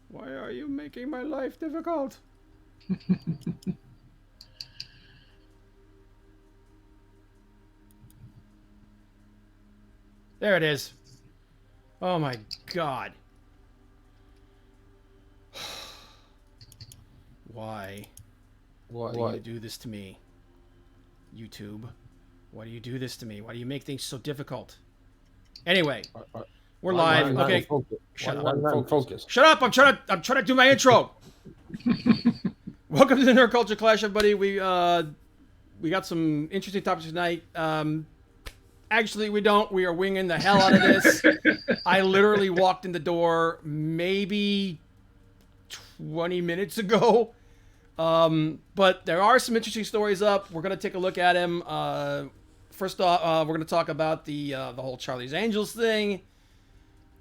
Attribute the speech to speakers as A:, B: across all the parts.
A: Why are you making my life difficult? There it is. Oh my god. Why? Why do you do this to me? YouTube. Why do you do this to me? Why do you make things so difficult? Anyway, we're live. Okay. Shut up.
B: Focus.
A: Shut up. I'm trying to do my intro. Welcome to the Nerd Culture Clash, everybody. We got some interesting topics tonight. Actually, we don't. We are winging the hell out of this. I literally walked in the door maybe 20 minutes ago. But there are some interesting stories up. We're gonna take a look at them. First off, we're gonna talk about the whole Charlie's Angels thing.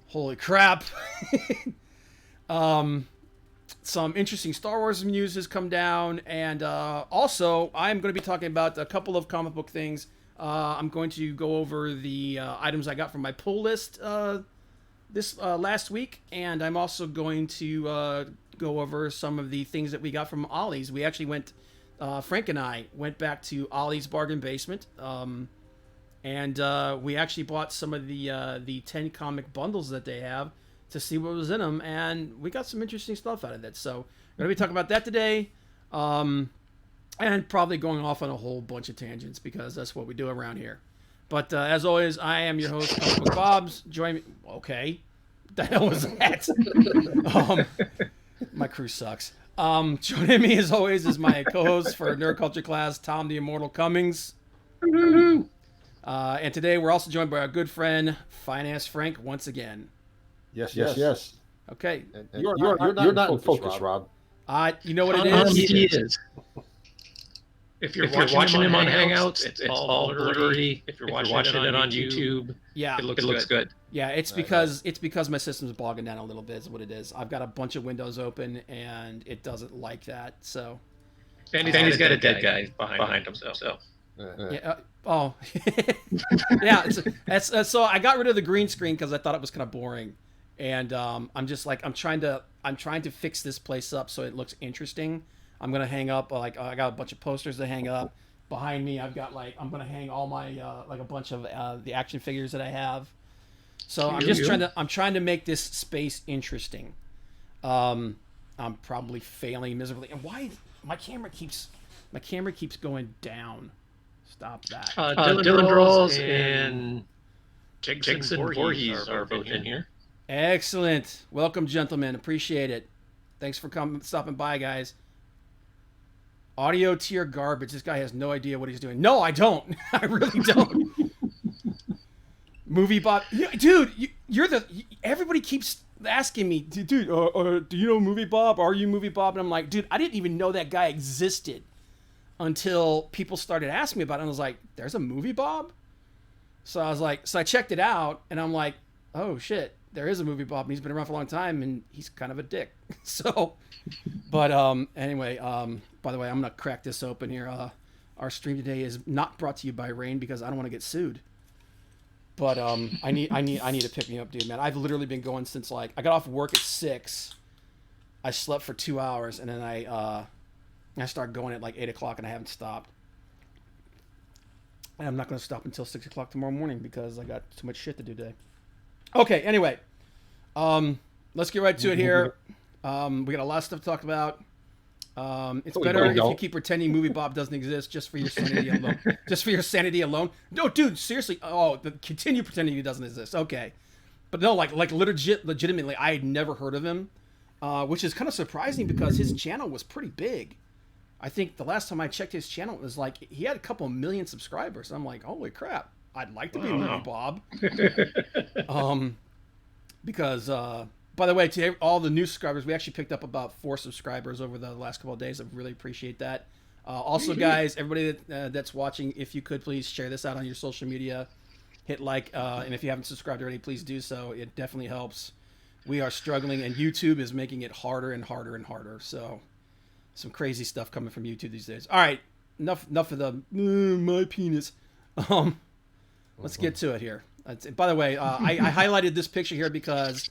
A: Holy crap! Some interesting Star Wars news has come down, and also I'm going to be talking about a couple of comic book things. I'm going to go over the items I got from my pull list this last week, and I'm also going to go over some of the things that we got from Ollie's. We actually went, Frank and I went back to Ollie's Bargain Basement, and we actually bought some of the 10 comic bundles that they have to see what was in them, and we got some interesting stuff out of it. So we're going to be talking about that today, and probably going off on a whole bunch of tangents because that's what we do around here. But as always, I am your host, Comic Book Bobs. Join me. Okay. What the hell was that? My crew sucks. Joining me as always is my co-host for Nerd Culture Class, Tom the Immortal Cummings. And today we're also joined by our good friend, Finance Frank, once again.
B: Yes.
A: Okay.
B: You're not in focus, Rob.
A: You know what it is?
C: He is. If you're watching him on Hangouts, it's all blurry. If you're watching it on YouTube,
A: Yeah,
C: it looks good.
A: Yeah, it's because my system's bogging down a little bit. Is what it is. I've got a bunch of windows open, and it doesn't like that. So.
C: And he's got a dead guy behind him. So.
A: Yeah. Yeah. That's so I got rid of the green screen because I thought it was kind of boring, and I'm just like I'm trying to fix this place up so it looks interesting. I'm gonna hang up I got a bunch of posters to hang up behind me. I'm gonna hang all my a bunch of the action figures that I have. So I'm trying to make this space interesting. I'm probably failing miserably. And why my camera keeps going down? Stop that.
C: Dylan Rawls and Jigson Voorhees are both in here.
A: Excellent. Welcome, gentlemen. Appreciate it. Thanks for stopping by, guys. Audio tier garbage. This guy has no idea what he's doing. No, I don't. I really don't. Movie Bob. Dude, everybody keeps asking me, dude, do you know Movie Bob? Are you Movie Bob? And I'm like, dude, I didn't even know that guy existed until people started asking me about it. And I was like, there's a Movie Bob? So I checked it out, and I'm like, oh shit, there is a Movie Bob, and he's been around for a long time, and he's kind of a dick. So, but anyway, by the way, I'm gonna crack this open here. Our stream today is not brought to you by Rain because I don't want to get sued. But I need to pick me up, dude, man. I've literally been going since I got off work at 6. I slept for 2 hours, and then I started going at 8 o'clock, and I haven't stopped. And I'm not going to stop until 6 o'clock tomorrow morning because I got too much shit to do today. Okay, anyway. Let's get right to it here. We got a lot of stuff to talk about. It's better if you keep pretending Movie Bob doesn't exist just for your sanity alone. Just for your sanity alone. No, dude, seriously. Continue pretending he doesn't exist. Okay. But no, legitimately, I had never heard of him, which is kind of surprising because his channel was pretty big. I think the last time I checked his channel, it was he had a couple million subscribers. I'm like, holy crap, I'd like to be Movie Bob. Because, by the way, to all the new subscribers, we actually picked up about 4 subscribers over the last couple of days. I really appreciate that. Also, guys, everybody that's watching, if you could please share this out on your social media, hit like, and if you haven't subscribed already, please do so. It definitely helps. We are struggling, and YouTube is making it harder and harder and harder. So, some crazy stuff coming from YouTube these days. All right, enough of the my penis. Let's get to it here. By the way, I highlighted this picture here because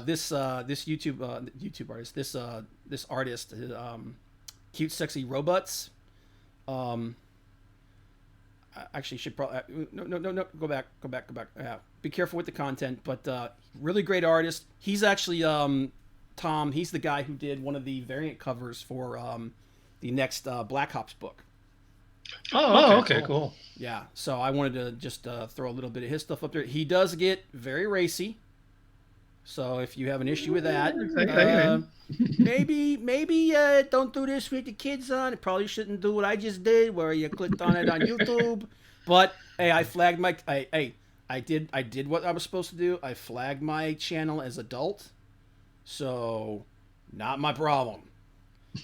A: This YouTube artist, this artist, Cute Sexy Robots. Actually, should probably no. Go back. Yeah, be careful with the content, but really great artist. He's actually Tom. He's the guy who did one of the variant covers for the next Black Ops book.
C: Oh, okay, cool.
A: Yeah, so I wanted to just throw a little bit of his stuff up there. He does get very racy, so if you have an issue with that, maybe don't do this with the kids on. It probably shouldn't do what I just did, where you clicked on it on YouTube. But hey, I flagged my. I did what I was supposed to do. I flagged my channel as adult, so not my problem.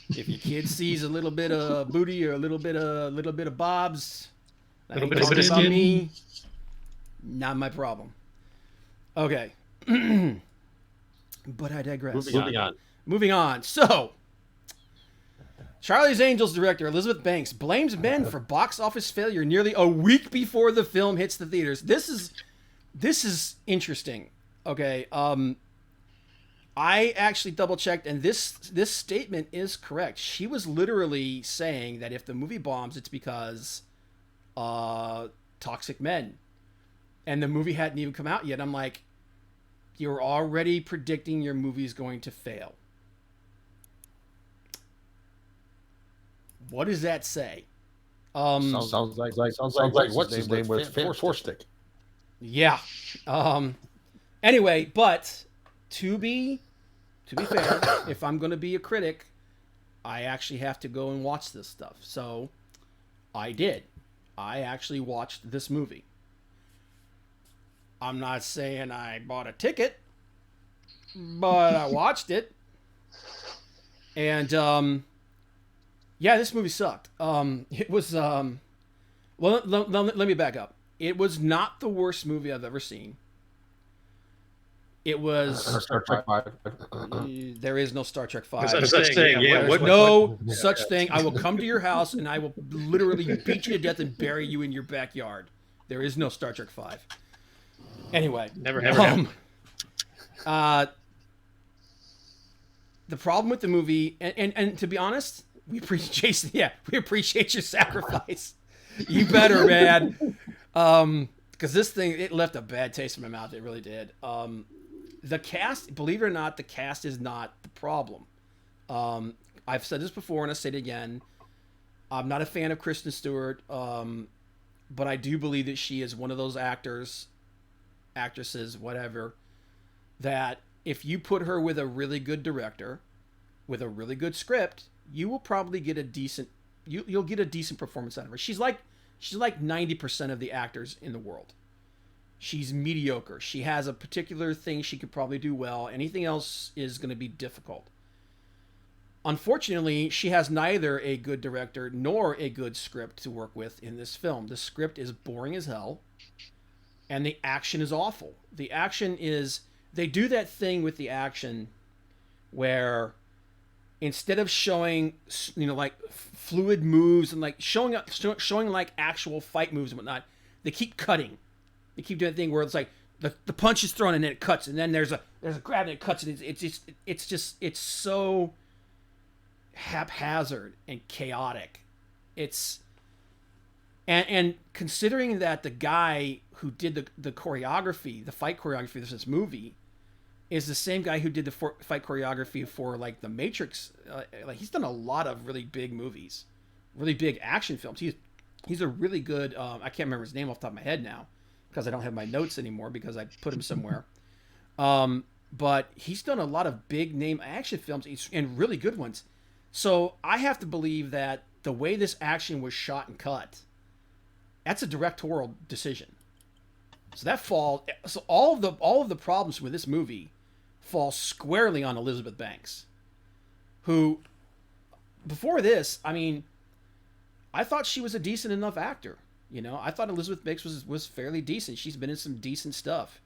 A: If your kid sees a little bit of booty or a little bit of bobs,
C: a little bit of
A: about me, not my problem. Okay, but I digress. Moving on. So, Charlie's Angels director Elizabeth Banks blames men for box office failure nearly a week before the film hits the theaters. This is interesting. Okay. I actually double checked, and this statement is correct. She was literally saying that if the movie bombs, it's because toxic men, and the movie hadn't even come out yet. I'm like, you're already predicting your movie's going to fail. What does that say?
B: Sounds like what's his name was Forstick.
A: Yeah. Anyway, but to be fair, if I'm going to be a critic, I actually have to go and watch this stuff. So I did. I actually watched this movie. I'm not saying I bought a ticket, but I watched it. And yeah, this movie sucked. It was well, let me back up. It was not the worst movie I've ever seen. It was
B: Star Trek 5.
A: There is no Star Trek 5.
C: There's such thing. Yeah,
A: There's no such thing. I will come to your house and I will literally beat you to death and bury you in your backyard. There is no Star Trek 5. Anyway,
C: never.
A: The problem with the movie, and to be honest, we appreciate your sacrifice. You better, man. Because this thing, it left a bad taste in my mouth. It really did. The cast, believe it or not, the cast is not the problem. I've said this before and I say it again. I'm not a fan of Kristen Stewart, but I do believe that she is one of those actresses, whatever, that if you put her with a really good director, with a really good script, you will probably get a decent, you'll get a decent performance out of her. She's like 90% of the actors in the world. She's mediocre. She has a particular thing she could probably do well. Anything else is going to be difficult. Unfortunately, she has neither a good director nor a good script to work with in this film. The script is boring as hell, and the action is awful. The action is, they do that thing with the action where instead of showing, like fluid moves and like showing like actual fight moves and whatnot, they keep cutting. They keep doing that thing where it's like the punch is thrown and then it cuts, and then there's a grab and it cuts, and it's so haphazard and chaotic. It's and considering that the guy who did the choreography, the fight choreography for this movie, is the same guy who did the fight choreography for like The Matrix. Like he's done a lot of really big movies, really big action films. He's a really good. I can't remember his name off the top of my head now because I don't have my notes anymore because I put him somewhere. But he's done a lot of big name action films and really good ones. So I have to believe that the way this action was shot and cut, that's a directorial decision. So all of the problems with this movie fall squarely on Elizabeth Banks, who before this, I mean, I thought she was a decent enough actor. I thought Elizabeth Banks was fairly decent. She's been in some decent stuff.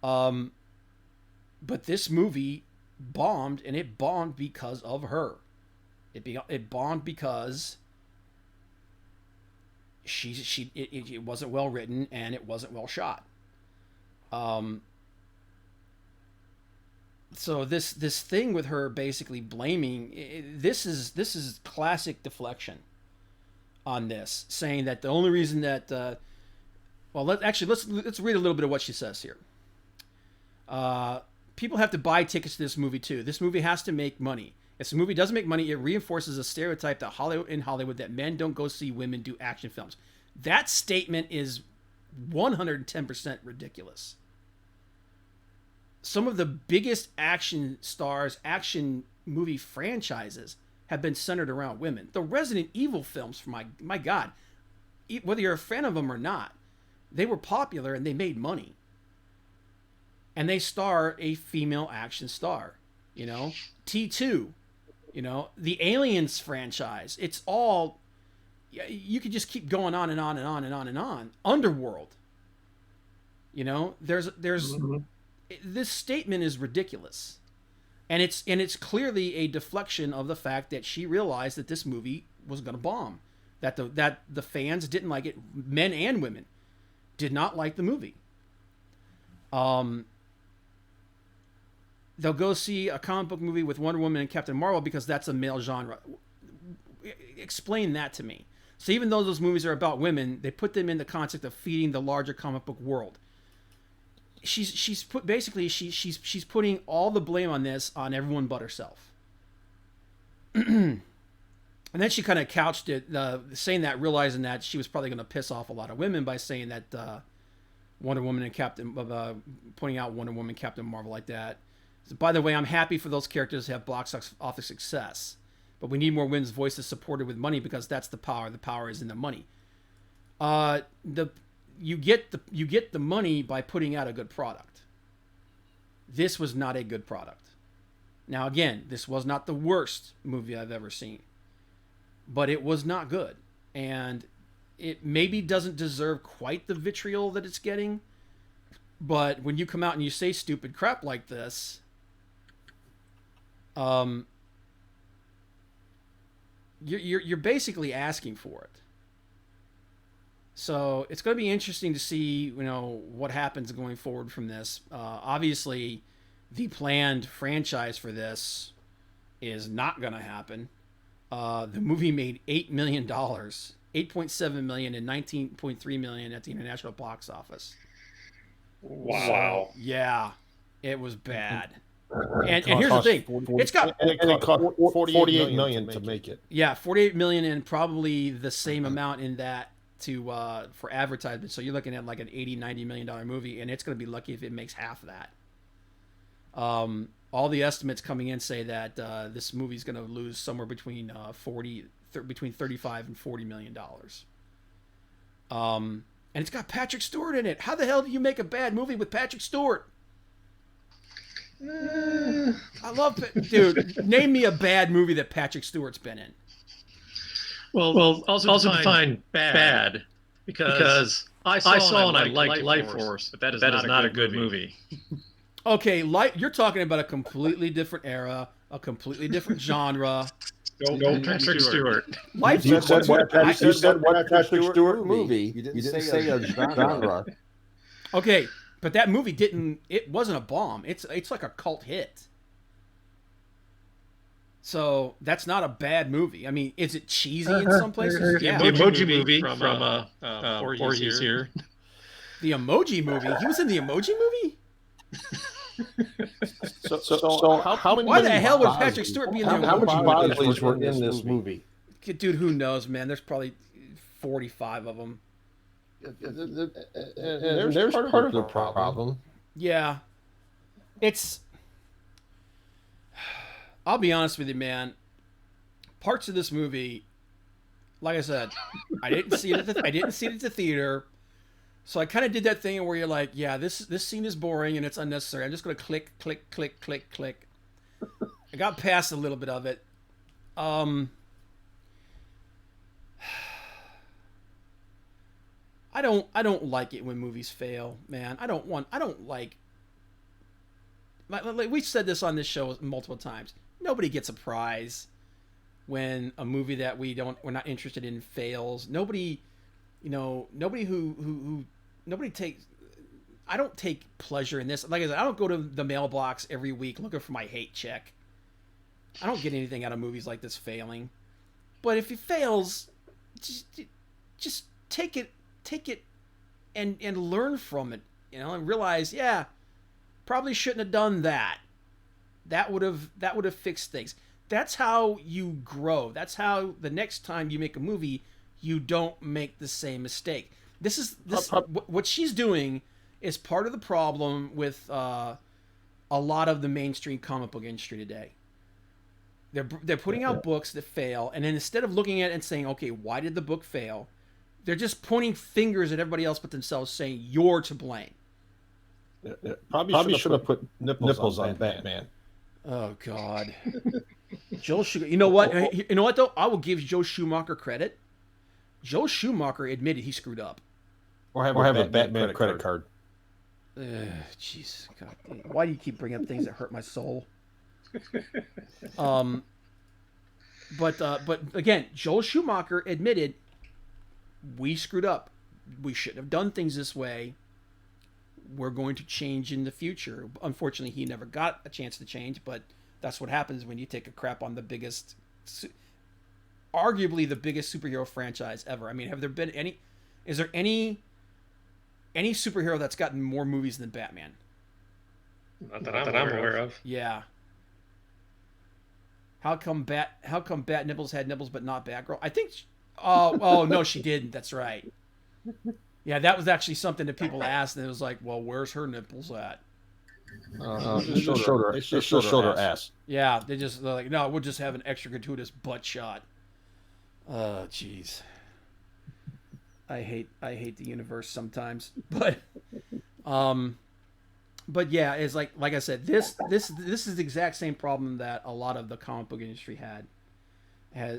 A: But this movie bombed, and it bombed because of her. It bombed because it wasn't well written and it wasn't well shot. So this thing with her basically blaming, this is classic deflection on this, saying that the only reason that let's read a little bit of what she says here. People have to buy tickets to this movie too. This movie has to make money. If the movie doesn't make money, it reinforces a stereotype that Hollywood that men don't go see women do action films. That statement is 110% ridiculous. Some of the biggest action stars, action movie franchises have been centered around women. The Resident Evil films, for my God, whether you're a fan of them or not, they were popular and they made money. And they star a female action star. You know, T2, you know, the Aliens franchise. It's all, you could just keep going on and on and on and on and on. Underworld. You know, there's this statement is ridiculous. And it's clearly a deflection of the fact that she realized that this movie was going to bomb. That the fans didn't like it. Men and women did not like the movie. They'll go see a comic book movie with Wonder Woman and Captain Marvel because that's a male genre. Explain that to me. So even though those movies are about women, they put them in the concept of feeding the larger comic book world. She's putting all the blame on this on everyone but herself. And then she kind of couched it, saying that, realizing that she was probably going to piss off a lot of women by saying that Wonder Woman and pointing out Wonder Woman, Captain Marvel like that. So, by the way, I'm happy for those characters to have box office success, but we need more women's voices supported with money because that's the power. The power is in the money. You get the money by putting out a good product. This was not a good product. Now, again, this was not the worst movie I've ever seen, but it was not good, and it maybe doesn't deserve quite the vitriol that it's getting. But when you come out and you say stupid crap like this, you're basically asking for it. So it's going to be interesting to see, you know, what happens going forward from this. Obviously, the planned franchise for this is not going to happen. The movie made $8 million, $8.7 million, and $19.3 million at the international box office.
C: Wow.
A: Yeah, it was bad. And here's the thing: it's got
B: it cost $48 million to make it.
A: Yeah, $48 million, and probably the same amount in that for advertisement. So you're looking at like an $80-90 million movie, and it's going to be lucky if it makes half of that. All the estimates coming in say that this movie is going to lose somewhere between between $35 and $40 million. And it's got Patrick Stewart in it. How the hell do you make a bad movie with Patrick Stewart? I love it, dude. Name me a bad movie that Patrick Stewart's been in.
C: Well, also define bad because I saw and I liked Life Force, but that is not a good movie.
A: Okay, you're talking about a completely different era, a completely different genre.
C: No Patrick Stewart.
A: Life
B: You
A: Force.
B: said what Patrick Stewart movie. You didn't say a genre.
A: Okay, but that movie wasn't a bomb. It's like a cult hit. So that's not a bad movie. I mean, is it cheesy in some places? Yeah.
C: The Emoji Movie from Voorhees here.
A: The Emoji Movie? He was in the Emoji Movie?
B: So how many?
A: Why the hell would Patrick Stewart be in the Emoji Movie?
B: How many Bosleys were in this movie?
A: Dude, who knows, man? There's probably 45 of them.
B: And there's part of the problem.
A: Yeah. I'll be honest with you, man. Parts of this movie, like I said, I didn't see it at the theater. So I kind of did that thing where you're like, yeah, this scene is boring and it's unnecessary. I'm just going to click, click, click, click, click. I got past a little bit of it. I don't like it when movies fail, man. I don't like we've said this on this show multiple times. Nobody gets a prize when a movie that we're not interested in fails. Nobody takes. I don't take pleasure in this. Like I said, I don't go to the mailbox every week looking for my hate check. I don't get anything out of movies like this failing. But if it fails, just take it and learn from it, and realize, yeah, probably shouldn't have done that. That would have fixed things. That's how you grow. That's how the next time you make a movie, you don't make the same mistake. What she's doing is part of the problem with a lot of the mainstream comic book industry today. They're putting out books that fail, and then instead of looking at it and saying, okay, why did the book fail, they're just pointing fingers at everybody else but themselves, saying you're to blame.
B: Probably should have put nipples on Batman.
A: Oh God, Joel Schumacher. You know what? You know what though? I will give Joe Schumacher credit. Joe Schumacher admitted he screwed up.
B: Or have a Batman credit card.
A: Jeez, God, why do you keep bringing up things that hurt my soul? But again, Joel Schumacher admitted we screwed up. We shouldn't have done things this way. We're going to change in the future. Unfortunately, he never got a chance to change, but that's what happens when you take a crap on the biggest, arguably the biggest superhero franchise ever. I mean, have there been any? Is there any superhero that's gotten more movies than Batman?
C: Not that I'm aware of.
A: Yeah. How come Bat Nipples had nipples but not Batgirl? I think. Oh no, she didn't. That's right. Yeah, that was actually something that people asked, and it was like, well, where's her nipples at?
B: Just showed her ass.
A: Yeah, they're like, no, we'll just have an extra gratuitous butt shot. Oh, jeez. I hate the universe sometimes, but yeah, it's like I said, this is the exact same problem that a lot of the comic book industry had.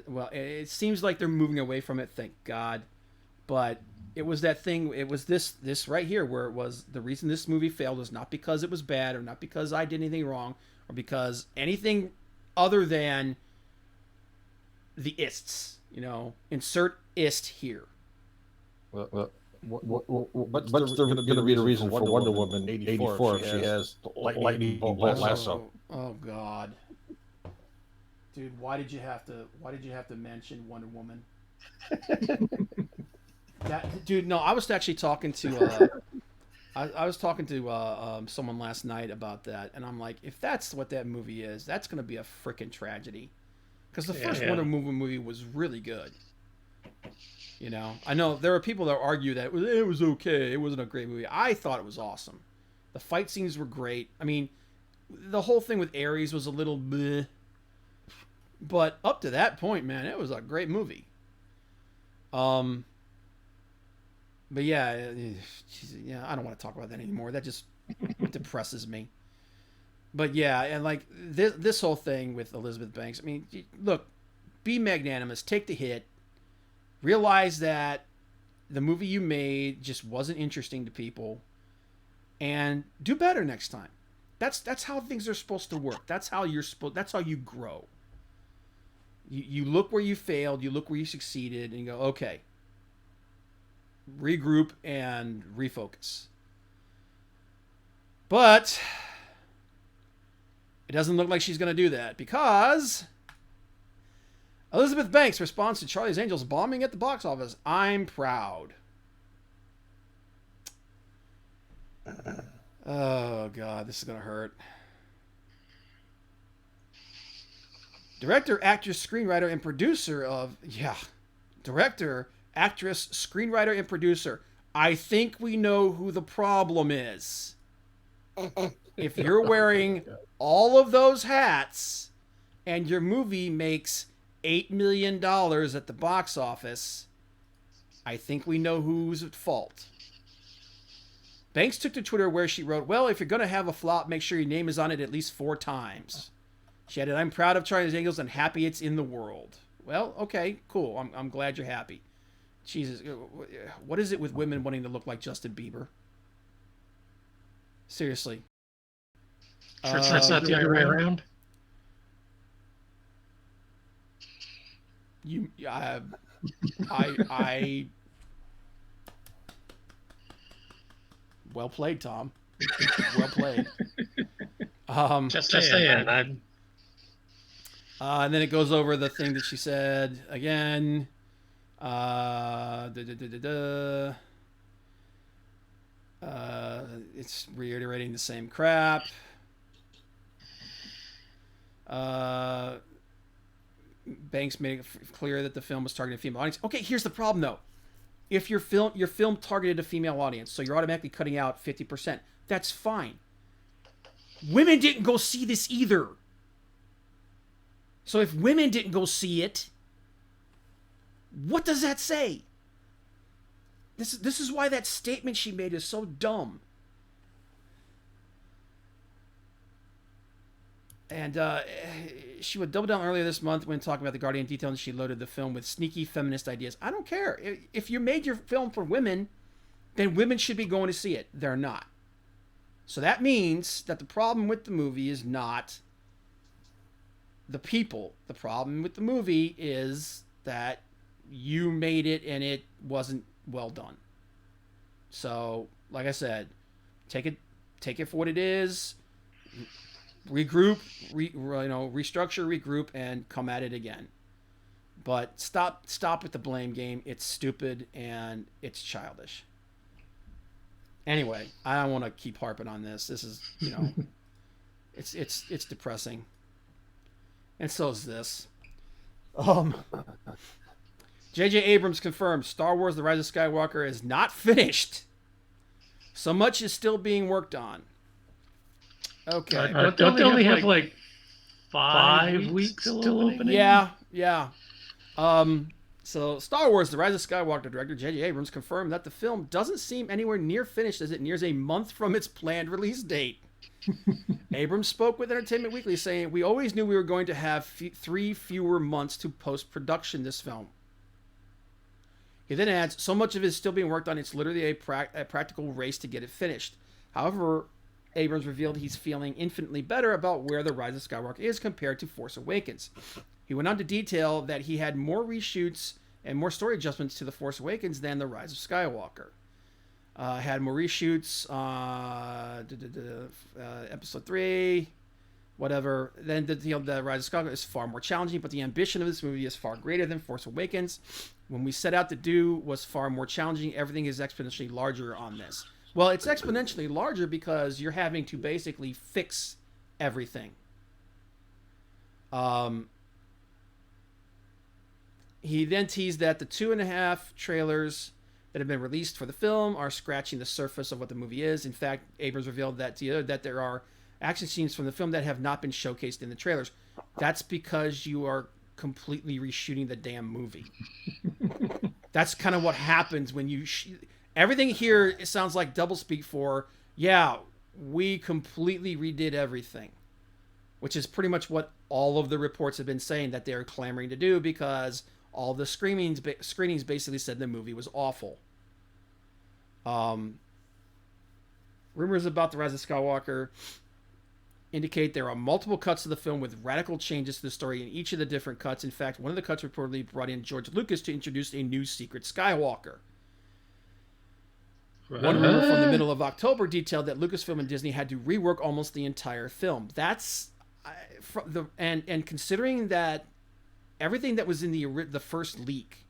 A: Well, it seems like they're moving away from it, thank God, but it was that thing. It was this right here where it was the reason this movie failed was not because it was bad or not because I did anything wrong or because anything other than the ists. Insert ist here.
B: What's going to be the reason for Wonder Woman 84 if she has lightning bolt lasso?
A: Oh God, dude, why did you have to mention Wonder Woman? Dude, no, I was actually talking to I was talking to someone last night about that, and I'm like, if that's what that movie is, that's going to be a freaking tragedy, because the first Wonder Woman movie was really good. I know there are people that argue that it was okay, it wasn't a great movie. I thought it was awesome. The fight scenes were great. I mean, the whole thing with Ares was a little bleh, but up to that point, man, it was a great movie. But yeah, I don't want to talk about that anymore. That just depresses me. But yeah, and like this whole thing with Elizabeth Banks. I mean, look, be magnanimous, take the hit, realize that the movie you made just wasn't interesting to people, and do better next time. That's how things are supposed to work. That's how you grow. You look where you failed, you look where you succeeded, and you go, okay, regroup and refocus. But it doesn't look like she's going to do that, because Elizabeth Banks responds to Charlie's Angels bombing at the box office. I'm proud. Oh God, this is going to hurt. Director, actress, screenwriter, and producer of director, actress, screenwriter, and producer. I think we know who the problem is. If you're wearing all of those hats and your movie makes $8 million at the box office, I think we know who's at fault. Banks took to Twitter where she wrote, well, if you're going to have a flop, make sure your name is on it at least 4 times. She added, I'm proud of Charlie's Angels and happy it's in the world. Well, okay, cool. I'm glad you're happy. Jesus, what is it with women wanting to look like Justin Bieber? Seriously.
C: Sure, that's not the other way around.
A: Well played, Tom. Well played.
C: Just saying.
A: And then it goes over the thing that she said again. It's reiterating the same crap. Banks made it clear that the film was targeted a female audience. Okay, here's the problem though. If your film targeted a female audience, so you're automatically cutting out 50%. That's fine. Women didn't go see this either. So if women didn't go see it, what does that say? This is why that statement she made is so dumb. And she would double down earlier this month when talking about The Guardian, detailing she loaded the film with sneaky feminist ideas. I don't care. If you made your film for women, then women should be going to see it. They're not. So that means that the problem with the movie is not the people. The problem with the movie is that you made it and it wasn't well done. So, like I said, take it for what it is. Regroup, restructure, regroup, and come at it again. But stop with the blame game. It's stupid and it's childish. Anyway, I don't want to keep harping on this. This is, it's depressing. And so is this. J.J. Abrams confirmed Star Wars: The Rise of Skywalker is not finished. So much is still being worked on. Okay.
C: Don't they only have like 5 weeks till opening?
A: Yeah. So Star Wars: The Rise of Skywalker director J.J. Abrams confirmed that the film doesn't seem anywhere near finished as it nears a month from its planned release date. Abrams spoke with Entertainment Weekly saying, "We always knew we were going to have 3 fewer months to post-production this film." He then adds, "So much of it is still being worked on, it's literally a practical race to get it finished." However, Abrams revealed he's feeling infinitely better about where The Rise of Skywalker is compared to Force Awakens. He went on to detail that he had more reshoots and more story adjustments to The Force Awakens than The Rise of Skywalker. Had more reshoots, Episode 3, whatever. Then The Rise of Skywalker is far more challenging, but the ambition of this movie is far greater than Force Awakens. When we set out to do was far more challenging. Everything is exponentially larger on this. Well, it's exponentially larger because you're having to basically fix everything. He then teased that the 2.5 trailers that have been released for the film are scratching the surface of what the movie is. In fact, Abrams revealed that there are action scenes from the film that have not been showcased in the trailers. That's because you are completely reshooting the damn movie. That's kind of what happens when you... Everything here, it sounds like doublespeak for, yeah, we completely redid everything. Which is pretty much what all of the reports have been saying that they're clamoring to do, because all the screenings basically said the movie was awful. Rumors about The Rise of Skywalker indicate there are multiple cuts of the film with radical changes to the story in each of the different cuts. In fact, one of the cuts reportedly brought in George Lucas to introduce a new secret Skywalker. One rumor from the middle of October detailed that Lucasfilm and Disney had to rework almost the entire film. That's and considering that everything that was in the first leak,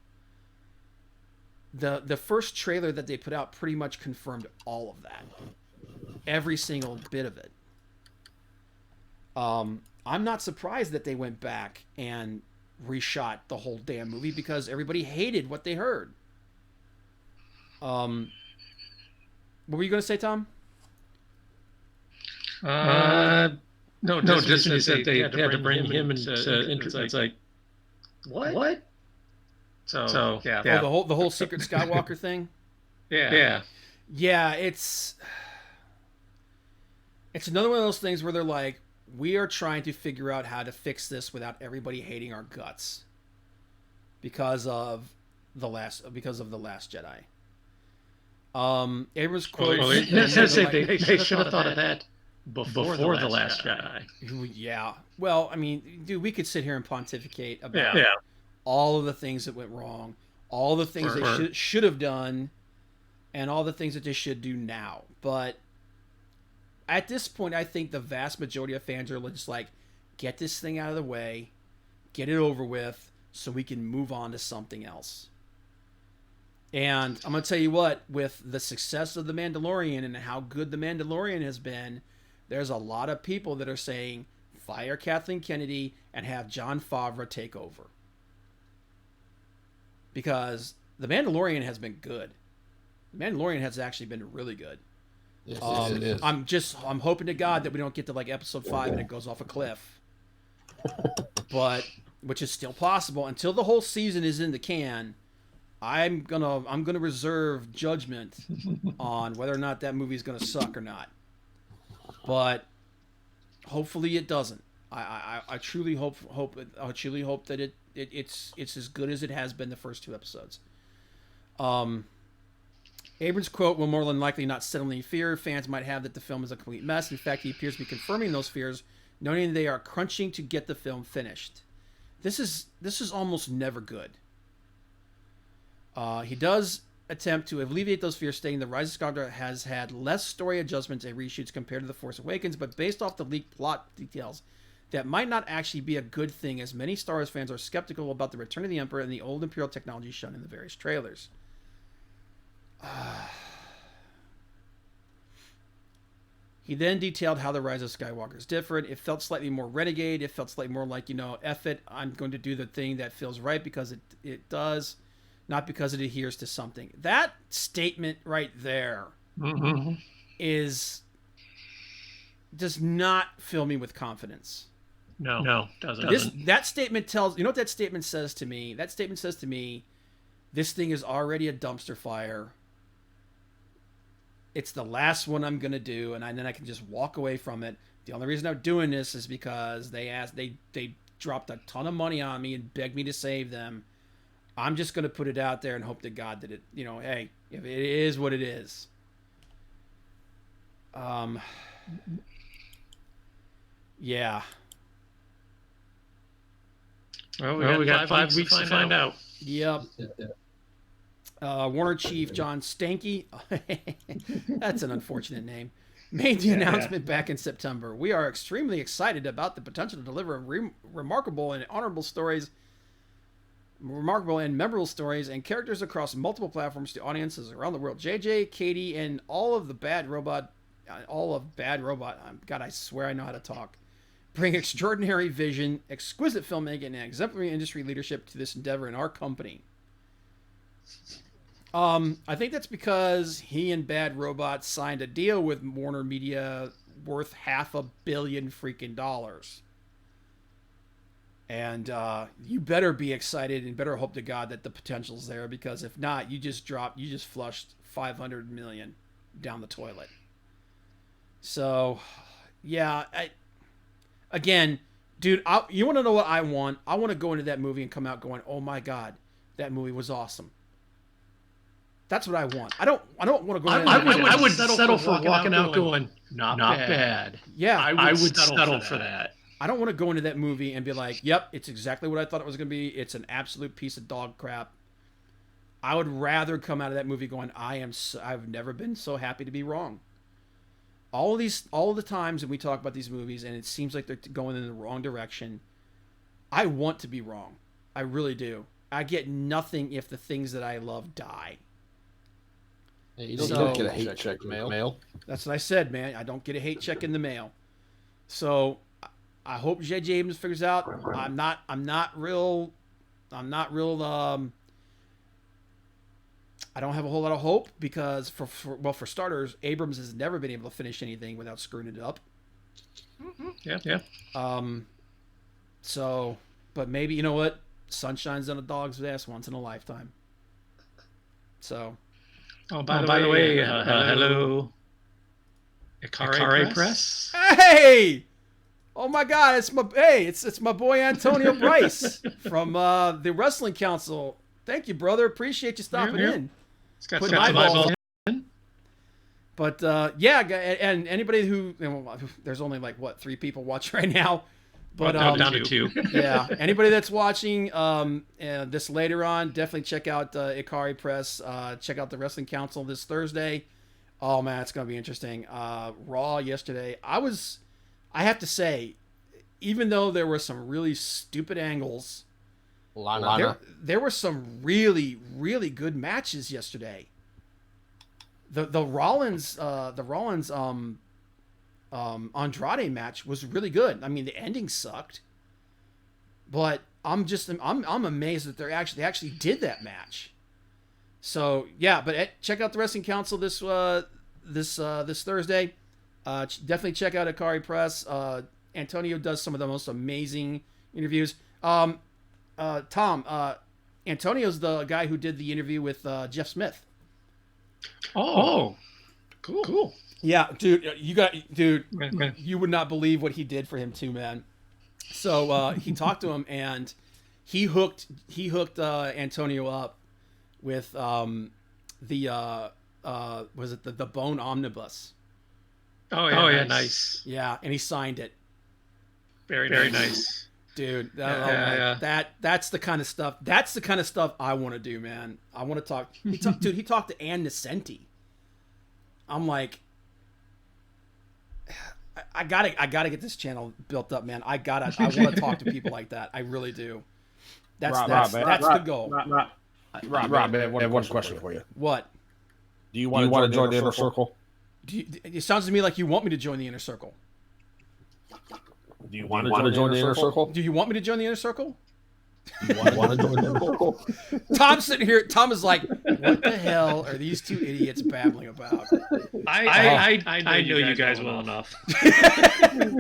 A: the first trailer that they put out pretty much confirmed all of that, every single bit of it. I'm not surprised that they went back and reshot the whole damn movie because everybody hated what they heard. What were you going to say, Tom?
C: No, Disney said they had to bring him into it's like, what? So yeah.
A: Oh, the whole secret Skywalker thing?
C: Yeah.
A: Yeah, it's another one of those things where they're like, we are trying to figure out how to fix this without everybody hating our guts because of the Last Jedi. Abrams quotes.
C: They should have thought of that before the Last Jedi.
A: Yeah. Well, I mean, dude, we could sit here and pontificate about all of the things that went wrong, all the things they should have done, and all the things that they should do now. But at this point, I think the vast majority of fans are just like, get this thing out of the way, get it over with, so we can move on to something else. And I'm going to tell you what, with the success of The Mandalorian and how good The Mandalorian has been, there's a lot of people that are saying, fire Kathleen Kennedy and have Jon Favreau take over. Because The Mandalorian has been good. The Mandalorian has actually been really good.
B: Yes, it is.
A: I'm hoping to God that we don't get to like episode 5 and it goes off a cliff. But which is still possible until the whole season is in the can. I'm gonna reserve judgment on whether or not that movie is gonna suck or not. But hopefully it doesn't. I truly hope that it's as good as it has been the first 2 episodes. Abrams' quote will more than likely not settle any fear fans might have that the film is a complete mess. In fact, he appears to be confirming those fears, noting they are crunching to get the film finished. This is almost never good. He does attempt to alleviate those fears, stating The Rise of Skywalker has had less story adjustments and reshoots compared to The Force Awakens, but based off the leaked plot details, that might not actually be a good thing, as many Star Wars fans are skeptical about the Return of the Emperor and the old Imperial technology shown in the various trailers. He then detailed how The Rise of Skywalker is different. It felt slightly more renegade. It felt slightly more like, F it, I'm going to do the thing that feels right because it does, not because it adheres to something. That statement right there does not fill me with confidence.
C: No, doesn't.
A: That statement tells, you know what that statement says to me? That statement says to me, this thing is already a dumpster fire. It's the last one I'm going to do, and then I can just walk away from it. The only reason I'm doing this is because they dropped a ton of money on me and begged me to save them. I'm just going to put it out there and hope to God that it, hey, if it is what it is. Yeah.
C: Well, we got 5 weeks to find out.
A: Yep. Warner chief John Stankey, that's an unfortunate name, made the announcement back in September. We are extremely excited about the potential to deliver remarkable and memorable stories and characters across multiple platforms to audiences around the world. JJ, Katie, and all of Bad Robot, God, I swear I know how to talk, bring extraordinary vision, exquisite filmmaking, and exemplary industry leadership to this endeavor in our company. I think that's because he and Bad Robot signed a deal with Warner Media worth $500 million freaking dollars. And you better be excited and better hope to God that the potential's there, because if not, you just flushed $500 million down the toilet. So, yeah, again, dude, you want to know what I want? I want to go into that movie and come out going, "Oh my God, that movie was awesome." That's what I want. I don't want to go.
C: I would settle for walking out going, not bad.
A: Yeah,
C: I would settle for that.
A: I don't want to go into that movie and be like, "Yep, it's exactly what I thought it was going to be. It's an absolute piece of dog crap." I would rather come out of that movie going, "I've never been so happy to be wrong." All of the times that we talk about these movies and it seems like they're going in the wrong direction, I want to be wrong. I really do. I get nothing if the things that I love die.
B: You don't get a hate check in the mail.
A: That's what I said, man. I don't get a hate check in the mail. So I hope J.J. Abrams figures out. I'm not real. I don't have a whole lot of hope because for starters, Abrams has never been able to finish anything without screwing it up.
C: Yeah.
A: So, but maybe, you know what? Sun shines on a dog's ass once in a lifetime. So.
C: Oh, by the way, hello. Ikari Press.
A: Hey! Oh my God! It's my boy Antonio Bryce from the Wrestling Council. Thank you, brother. Appreciate you stopping in.
C: It's got some eyeballs in.
A: But yeah, and anybody who there's only 3 people watching right now. But
C: down to 2.
A: Yeah, anybody that's watching this later on, definitely check out Ikari Press. Check out the Wrestling Council this Thursday. Oh man, it's gonna be interesting. Raw yesterday, I have to say, even though there were some really stupid angles, there were some really, really good matches yesterday. The Rollins Andrade match was really good. I mean, the ending sucked, but I'm amazed that they actually did that match. So yeah, but check out the Wrestling Council this Thursday. Definitely check out Ikari Press. Antonio does some of the most amazing interviews. Tom, Antonio's the guy who did the interview with Jeff Smith.
C: Oh, cool.
A: Yeah, dude, you would not believe what he did for him too, man. So he talked to him, and he hooked Antonio up with the Bone Omnibus.
C: Oh yeah, nice.
A: Yeah, and he signed it.
C: Very nice.
A: Dude, that's the kind of stuff. That's the kind of stuff I want to do, man. I want to talk. He talked to Ann Nesenti. I'm like, I gotta get this channel built up, man. I want to talk to people like that. I really do. That's the goal.
B: Rob, man, I have one question for you.
A: What?
B: Do you want to join the Inner Circle?
A: It sounds to me like you want me to join the Inner Circle.
B: Do you want to join the Inner Circle?
A: Do you want me to join the Inner Circle?
B: You want to join the Inner Circle?
A: Tom's sitting here. Tom is like, what the hell are these two idiots babbling about?
C: I know you guys well enough.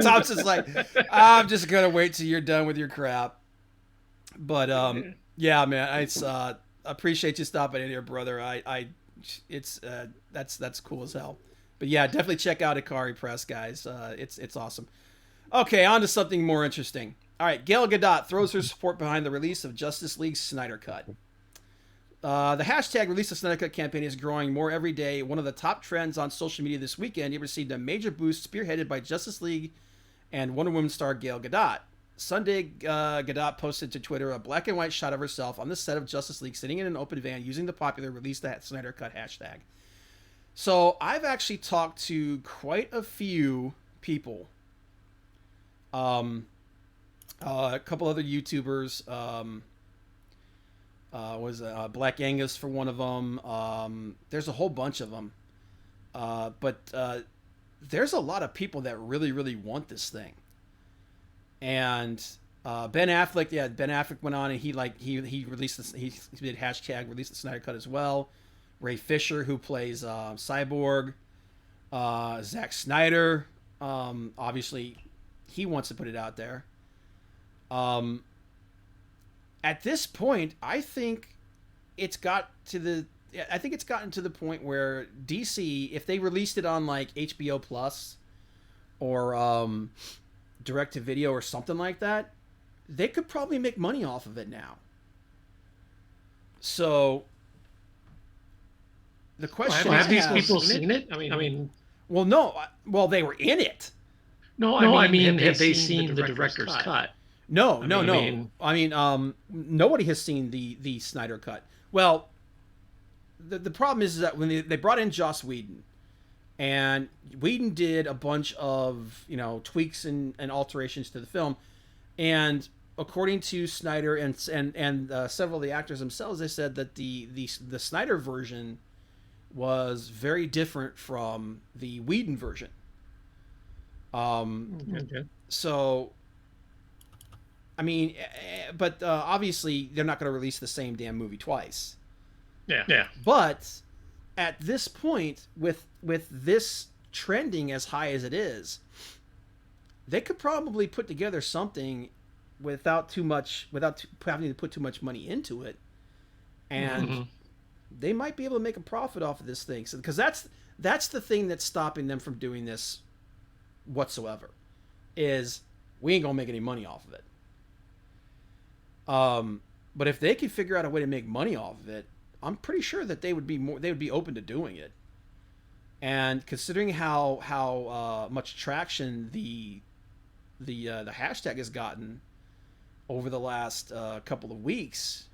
A: Tom's just like, I'm just going to wait till you're done with your crap. But, yeah, man, I appreciate you stopping in here, brother. That's cool as hell. But yeah, definitely check out Ikari Press, guys. It's awesome. Okay, on to something more interesting. All right, Gal Gadot throws her support behind the release of Justice League Snyder Cut. The hashtag Release the Snyder Cut campaign is growing more every day. One of the top trends on social media this weekend, it received a major boost spearheaded by Justice League and Wonder Woman star Gal Gadot. Sunday, Gadot posted to Twitter a black and white shot of herself on the set of Justice League sitting in an open van using the popular Release the Snyder Cut hashtag. So I've actually talked to quite a few people. A couple other YouTubers, was Black Angus for one of them. There's a whole bunch of them. But there's a lot of people that really, really want this thing. And Ben Affleck went on and he released this. He did hashtag Release the Snyder Cut as well. Ray Fisher, who plays Cyborg, Zack Snyder, obviously he wants to put it out there. At this point, I think it's gotten to the point where DC, if they released it on like HBO Plus or direct to video or something like that, they could probably make money off of it now. So the question
C: have these people seen it? I mean,
A: well, no, well, they were in it.
C: No, I mean, have they seen the director's cut?
A: No. I mean, nobody has seen the Snyder Cut. Well, the problem is that when they brought in Joss Whedon, and Whedon did a bunch of tweaks and alterations to the film, and according to Snyder and several of the actors themselves, they said that the Snyder version was very different from the Whedon version.
C: Okay.
A: So, I mean, but obviously they're not going to release the same damn movie twice.
C: Yeah.
A: But at this point, with this trending as high as it is, they could probably put together something without having to put too much money into it, and they might be able to make a profit off of this thing. Because that's the thing that's stopping them from doing this whatsoever, is we ain't gonna make any money off of it. But if they could figure out a way to make money off of it, I'm pretty sure that they would be open to doing it. And considering how much traction the the hashtag has gotten over the last couple of weeks,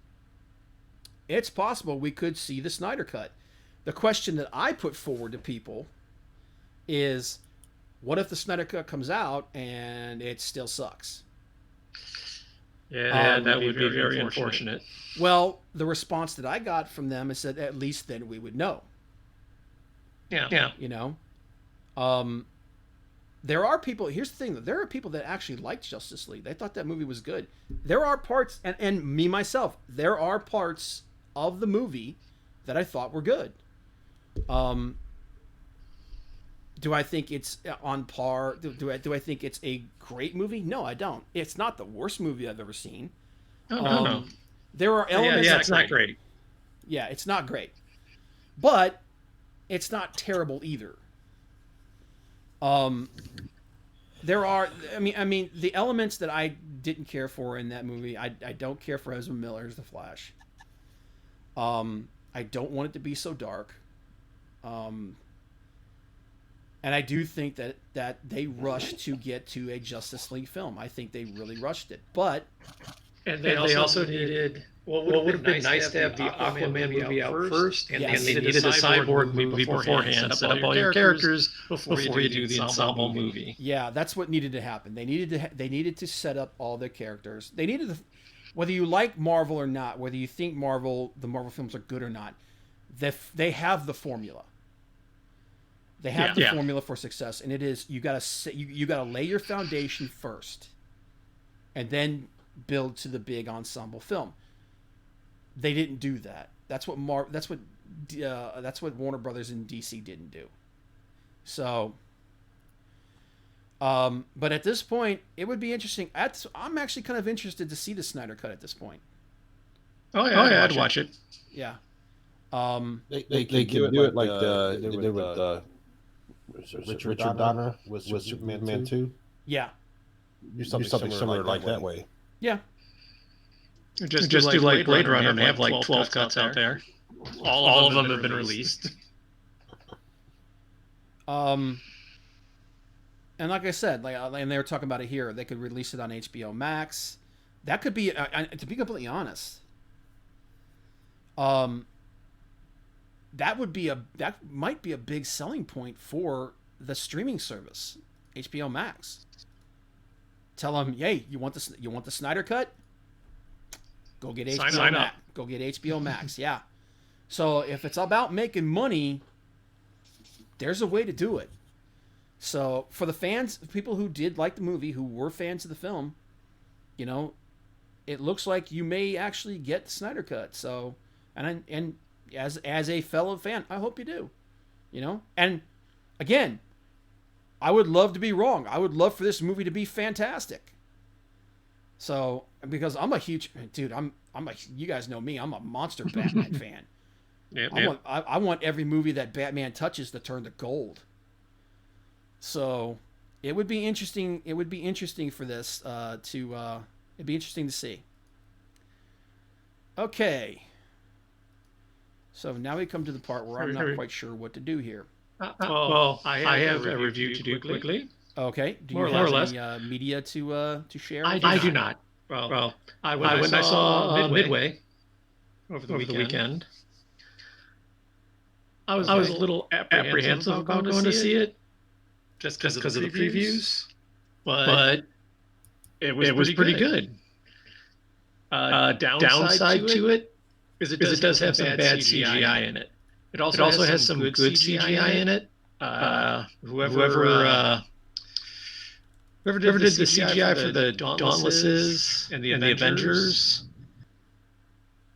A: it's possible we could see the Snyder Cut. The question that I put forward to people is, what if the Snyder Cut comes out and it still sucks?
C: Yeah, that would be very unfortunate.
A: Well, the response that I got from them is that at least then we would know.
C: Yeah.
A: You know? There are people, here's the thing, though, there are people that actually liked Justice League. They thought that movie was good. There are parts, and me myself, there are parts of the movie that I thought were good. Do I think it's on par? Do I think it's a great movie? No, I don't. It's not the worst movie I've ever seen.
C: No.
A: There are elements.
C: Yeah, it's not great.
A: Yeah, it's not great, but it's not terrible either. There are. I mean, the elements that I didn't care for in that movie. I don't care for Ezra Miller's The Flash. I don't want it to be so dark. And I do think that they rushed to get to a Justice League film. I think they really rushed it. But
C: they also needed. Well, it would have been nice to have the Aquaman movie out first, and they needed a Cyborg movie beforehand. Set up all your characters before you do the ensemble movie.
A: Yeah, that's what needed to happen. They needed to set up all their characters. They needed to, whether you like Marvel or not, whether you think the Marvel films are good or not, they have the formula. They have the formula for success, and it is you gotta lay your foundation first, and then build to the big ensemble film. They didn't do that. That's what Warner Brothers and DC didn't do. So, but at this point, it would be interesting. I'm actually kind of interested to see the Snyder Cut at this point.
C: Oh yeah, I'd watch it.
A: Yeah.
B: They can do it like they did with Richard Donner with Superman 2.
A: Yeah.
B: Do something similar like that way.
A: Yeah.
C: Just do like Blade Runner and have like 12 cuts out there. All of them have been released.
A: And like I said, and they were talking about it here, they could release it on HBO Max. That could be, to be completely honest, that might be a big selling point for the streaming service, HBO Max. Tell them, hey, you want the Snyder Cut? Go get HBO Max. Go get HBO Max. Yeah. So if it's about making money, there's a way to do it. So for the fans, people who did like the movie, who were fans of the film, it looks like you may actually get the Snyder Cut. So, and as a fellow fan, I hope you do. And again, I would love to be wrong. I would love for this movie to be fantastic. So, because I'm a huge dude, you guys know me, I'm a monster Batman fan. I want every movie that Batman touches to turn to gold. So, it would be interesting. It would be interesting for this it'd be interesting to see. Okay. So now we come to the part where I'm not quite sure what to do here.
C: Well, I have a review to do quickly.
A: Okay. Do you have any media to share?
C: I do not. Well, when I saw Midway over the weekend, I was a little apprehensive about going to see it, just because of the previews. But it was pretty good. Downside to it is it does have some bad CGI in it. It also has some good CGI in it. Whoever did the CGI for the Dauntlesses and the Avengers,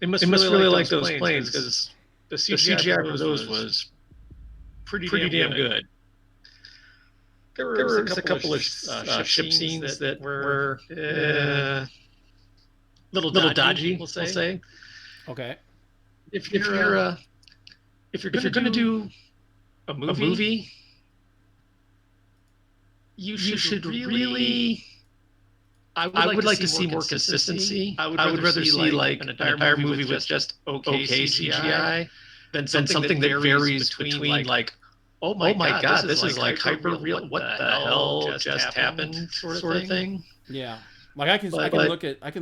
C: they must really like those planes, because the CGI for those was pretty damn good. There was a couple of ship scenes that were little dodgy, we'll say.
A: Okay.
C: If you're going to do a movie, you should really. I would like to see more consistency. I would rather see like an entire movie with just okay CGI than something that varies between like oh my God, this is like hyper real. What the hell just happened? Sort of thing.
A: Yeah. Like I can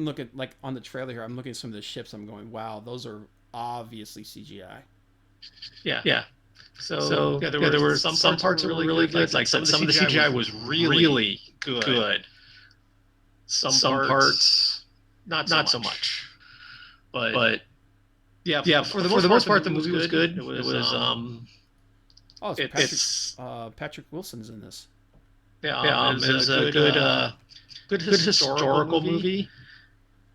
A: look at like on the trailer here. I'm looking at some of the ships. I'm going, wow, those are obviously CGI.
C: Yeah. So there were some parts that were really good. Like some of the CGI was really good. Some parts not so much. But yeah, for the most part, the movie was good. It was
A: Oh, it's Patrick Wilson's in this.
C: it was a good historical movie.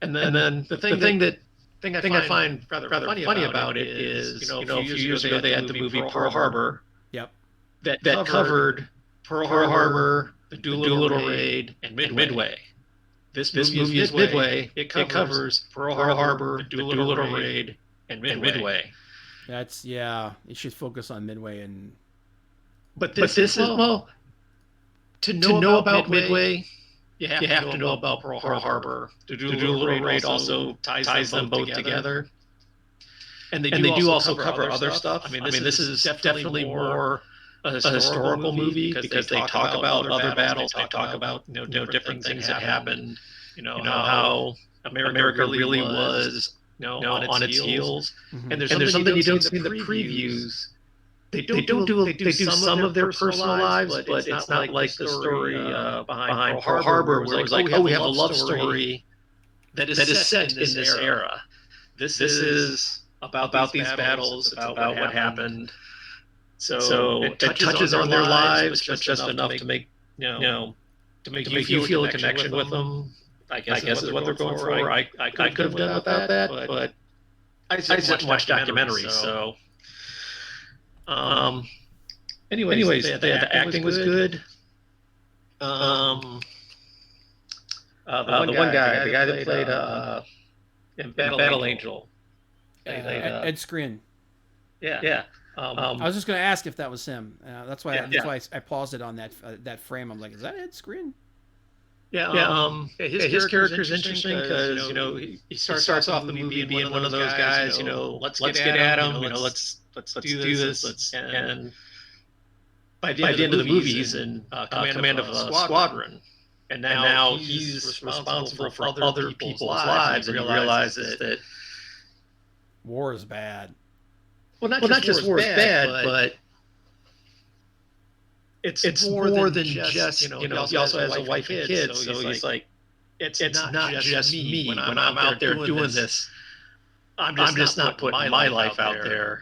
C: And then the thing I find rather funny about it is, a few years ago they had the movie Pearl Harbor.
A: Yep.
C: That covered Pearl Harbor, the Doolittle Raid, and Midway. This movie is Midway. It covers Pearl Harbor, the Doolittle Raid, and Midway.
A: That's you should focus on Midway and.
C: But this is to know about Midway. You have to know about Pearl Harbor. The Doolittle Raid also ties them both together. And they do also cover other stuff. I mean, this is definitely more a historical movie because they talk about other battles. They talk about different things that happened. How America really was on its heels.
A: Mm-hmm.
C: And there's something you don't see in the previews. They do some of their personal lives, but it's not like the story behind Pearl Harbor, where it was like, oh, we have a love story that is set in this era. This is about these battles. It's about what happened. So it touches on their lives, but just enough to make you feel a connection with them. I guess is what they're going for. I could have done without that, but I just watched documentaries, so. Anyways, the acting was good. The one guy, the guy that played in Battle Angel,
A: Ed Skrein.
C: Yeah.
A: I was just going to ask if that was him. That's why I paused it on that frame. I'm like, is that Ed Skrein?
C: His character's interesting because he starts off the movie being one of those guys. Let's get at him. Let's do this. And by the end of the movie, he's in command of a squadron. And now he's responsible for other people's lives, and he realizes that
A: war is bad.
C: Well, not just war is bad, but it's more than just he also has a wife and kids, so he's like, it's not just me when I'm out there doing this. I'm just not putting my life out there.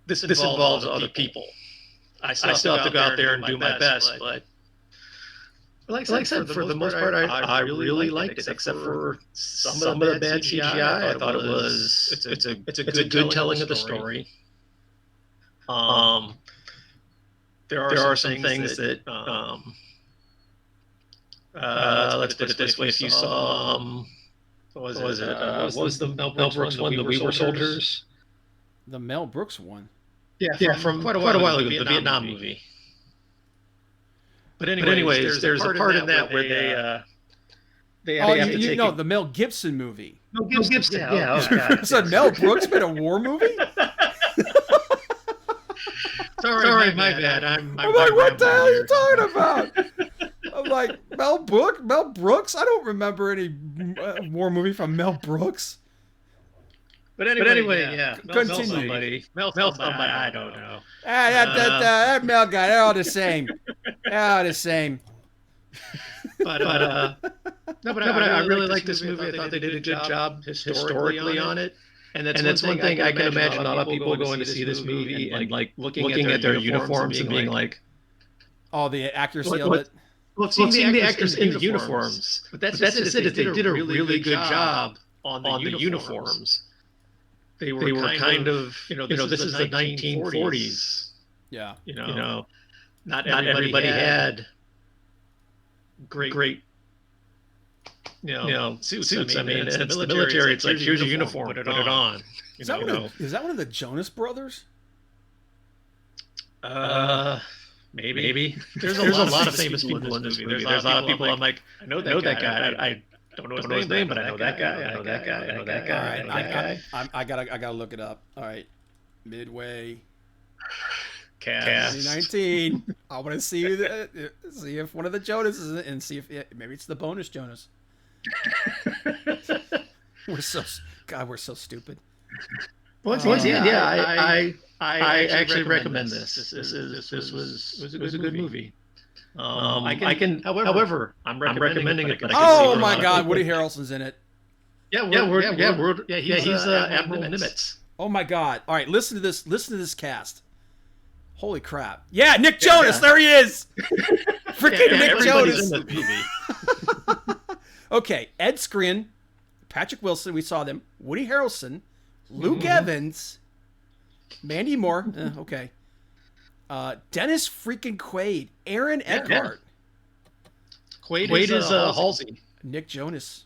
C: This involves other people. I still have to go out there and do my best, but like I said, for the most part, I really liked it, except for some of the bad CGI. I thought it was it's a good telling of the story. There are some things that let's put it this way: if you saw what was it? What was the Mel Brooks one? The We Were Soldiers.
A: The Mel Brooks one.
C: Yeah, from quite a while ago, the Vietnam movie. But anyways, there's a part in that where they have to take
A: the Mel Gibson movie.
C: Mel Gibson, yeah.
A: Oh, God. So Mel Brooks made a war movie?
C: Sorry, my bad. I'm
A: like, what the hell are you talking about? I'm like, Mel Brooks? I don't remember any war movie from Mel Brooks.
C: But anyway, yeah.
A: Continue.
C: Mel somebody, I don't know.
A: That Mel guy, they're all the same. But
C: I really like this movie. I thought they did a good job historically on it. And that's one thing I can imagine a lot of people going to see this movie and like looking at their uniforms and being like,
A: oh, the accuracy of it.
C: Well, seeing the actors in the uniforms. But that's just it. They did a really good job on the uniforms. They were kind of, this is the 1940s.
A: Yeah.
C: Not everybody had great suits. I mean, it's the military. It's like, here's your uniform, put it on.
A: Is that one of the Jonas Brothers?
C: Maybe. There's a lot of famous people in this movie. There's a lot of people I'm like, I know that guy. I don't know his name, but I know that guy. I know that guy.
A: All right, I gotta look it up. All right, Midway.
C: Cast.
A: 2019. I want to see if one of the Jonas is in it and see if maybe it's the bonus Jonas. We're so stupid.
C: Once again, I actually recommend this. This was a good movie. However, I'm recommending it. But
A: oh my God, Woody Harrelson's in it.
C: He's Admiral Nimitz.
A: Oh my God! All right, listen to this. Listen to this cast. Holy crap! Yeah, Nick Jonas. There he is. Freaking Nick Jonas.
C: In the movie.
A: Okay, Ed Skrein, Patrick Wilson. We saw them. Woody Harrelson, Luke Evans, Mandy Moore. Okay. Dennis freaking Quaid, Aaron Eckhart.
C: Quaid is Halsey.
A: Nick Jonas.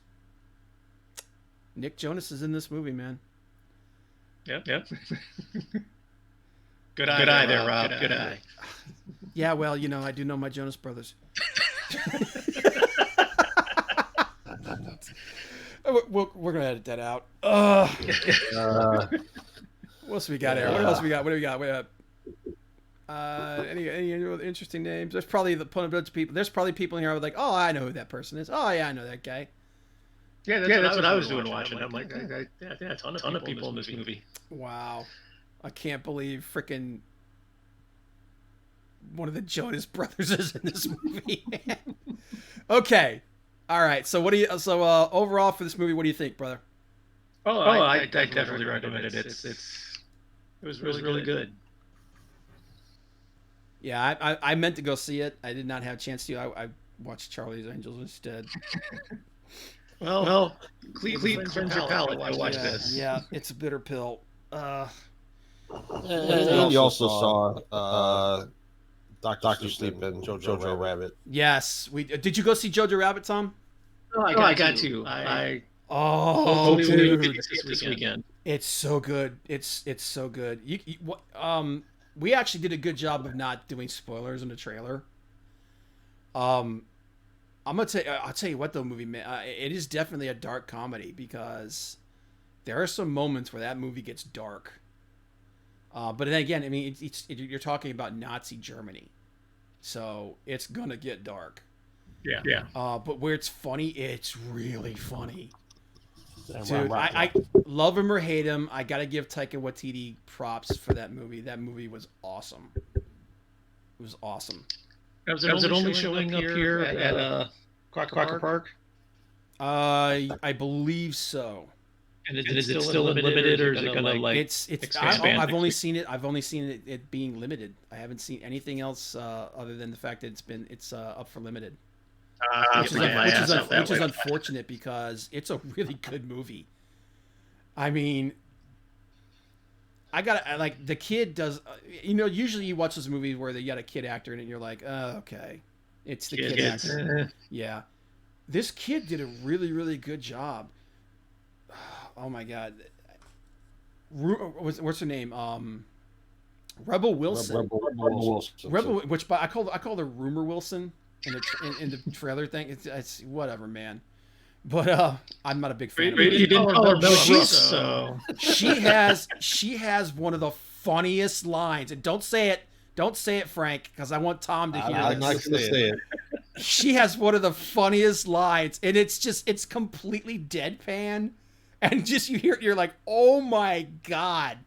A: Nick Jonas is in this movie, man.
C: Yep. Good eye there, Rob. Good eye.
A: Yeah, well, I do know my Jonas Brothers. We're gonna edit that out. What else we got here? What else we got? What do we got? Any interesting names? There's probably a bunch of people. There's probably people in here who are like, oh, I know who that person is. Oh yeah, I know that guy.
C: Yeah, that's what I was doing watching. I'm like, I think a ton of people in this movie.
A: Wow, I can't believe freaking one of the Jonas Brothers is in this movie. Okay, all right. So overall for this movie, what do you think, brother?
C: I definitely recommend it. It was really good.
A: Yeah, I meant to go see it. I did not have a chance to. I watched Charlie's Angels instead.
C: Well, cleanse your palate. I watched this.
A: Yeah, it's a bitter pill.
B: And you also saw Doctor Sleep and Jojo Rabbit.
A: Yes, did you go see Jojo Rabbit, Tom?
C: No, I got to.
A: Dude,
C: this weekend.
A: It's so good. It's so good. We actually did a good job of not doing spoilers in the trailer. I'll tell you what though, movie man, it is definitely a dark comedy because there are some moments where that movie gets dark. But then again, I mean, you're talking about Nazi Germany, so it's gonna get dark.
C: Yeah.
A: But where it's funny, it's really funny. Dude, I love him or hate him. I gotta give Taika Waititi props for that movie. That movie was awesome. It was awesome.
C: Was it only showing up here at Crocker Park?
A: I believe so.
C: And is it still limited, or is it gonna like expand?
A: I've only seen it being limited. I haven't seen anything else other than the fact that it's up for limited. Which is unfortunate because it's a really good movie. I mean, the kid does. Usually you watch those movies where they got a kid actor in it, and you're like, okay, it's the kid actor. Yeah, this kid did a really, really good job. Oh my God, what's her name? Rebel Wilson. Rebel, which I call her Rumor Wilson. In the trailer thing, it's whatever, man. But I'm not a big fan.
C: You didn't call her Mel Brooks, so
A: she has one of the funniest lines, and don't say it, Frank, because I want Tom to hear.
B: I'm not going to say it.
A: She has one of the funniest lines, and it's completely deadpan, and just you're like, oh my God,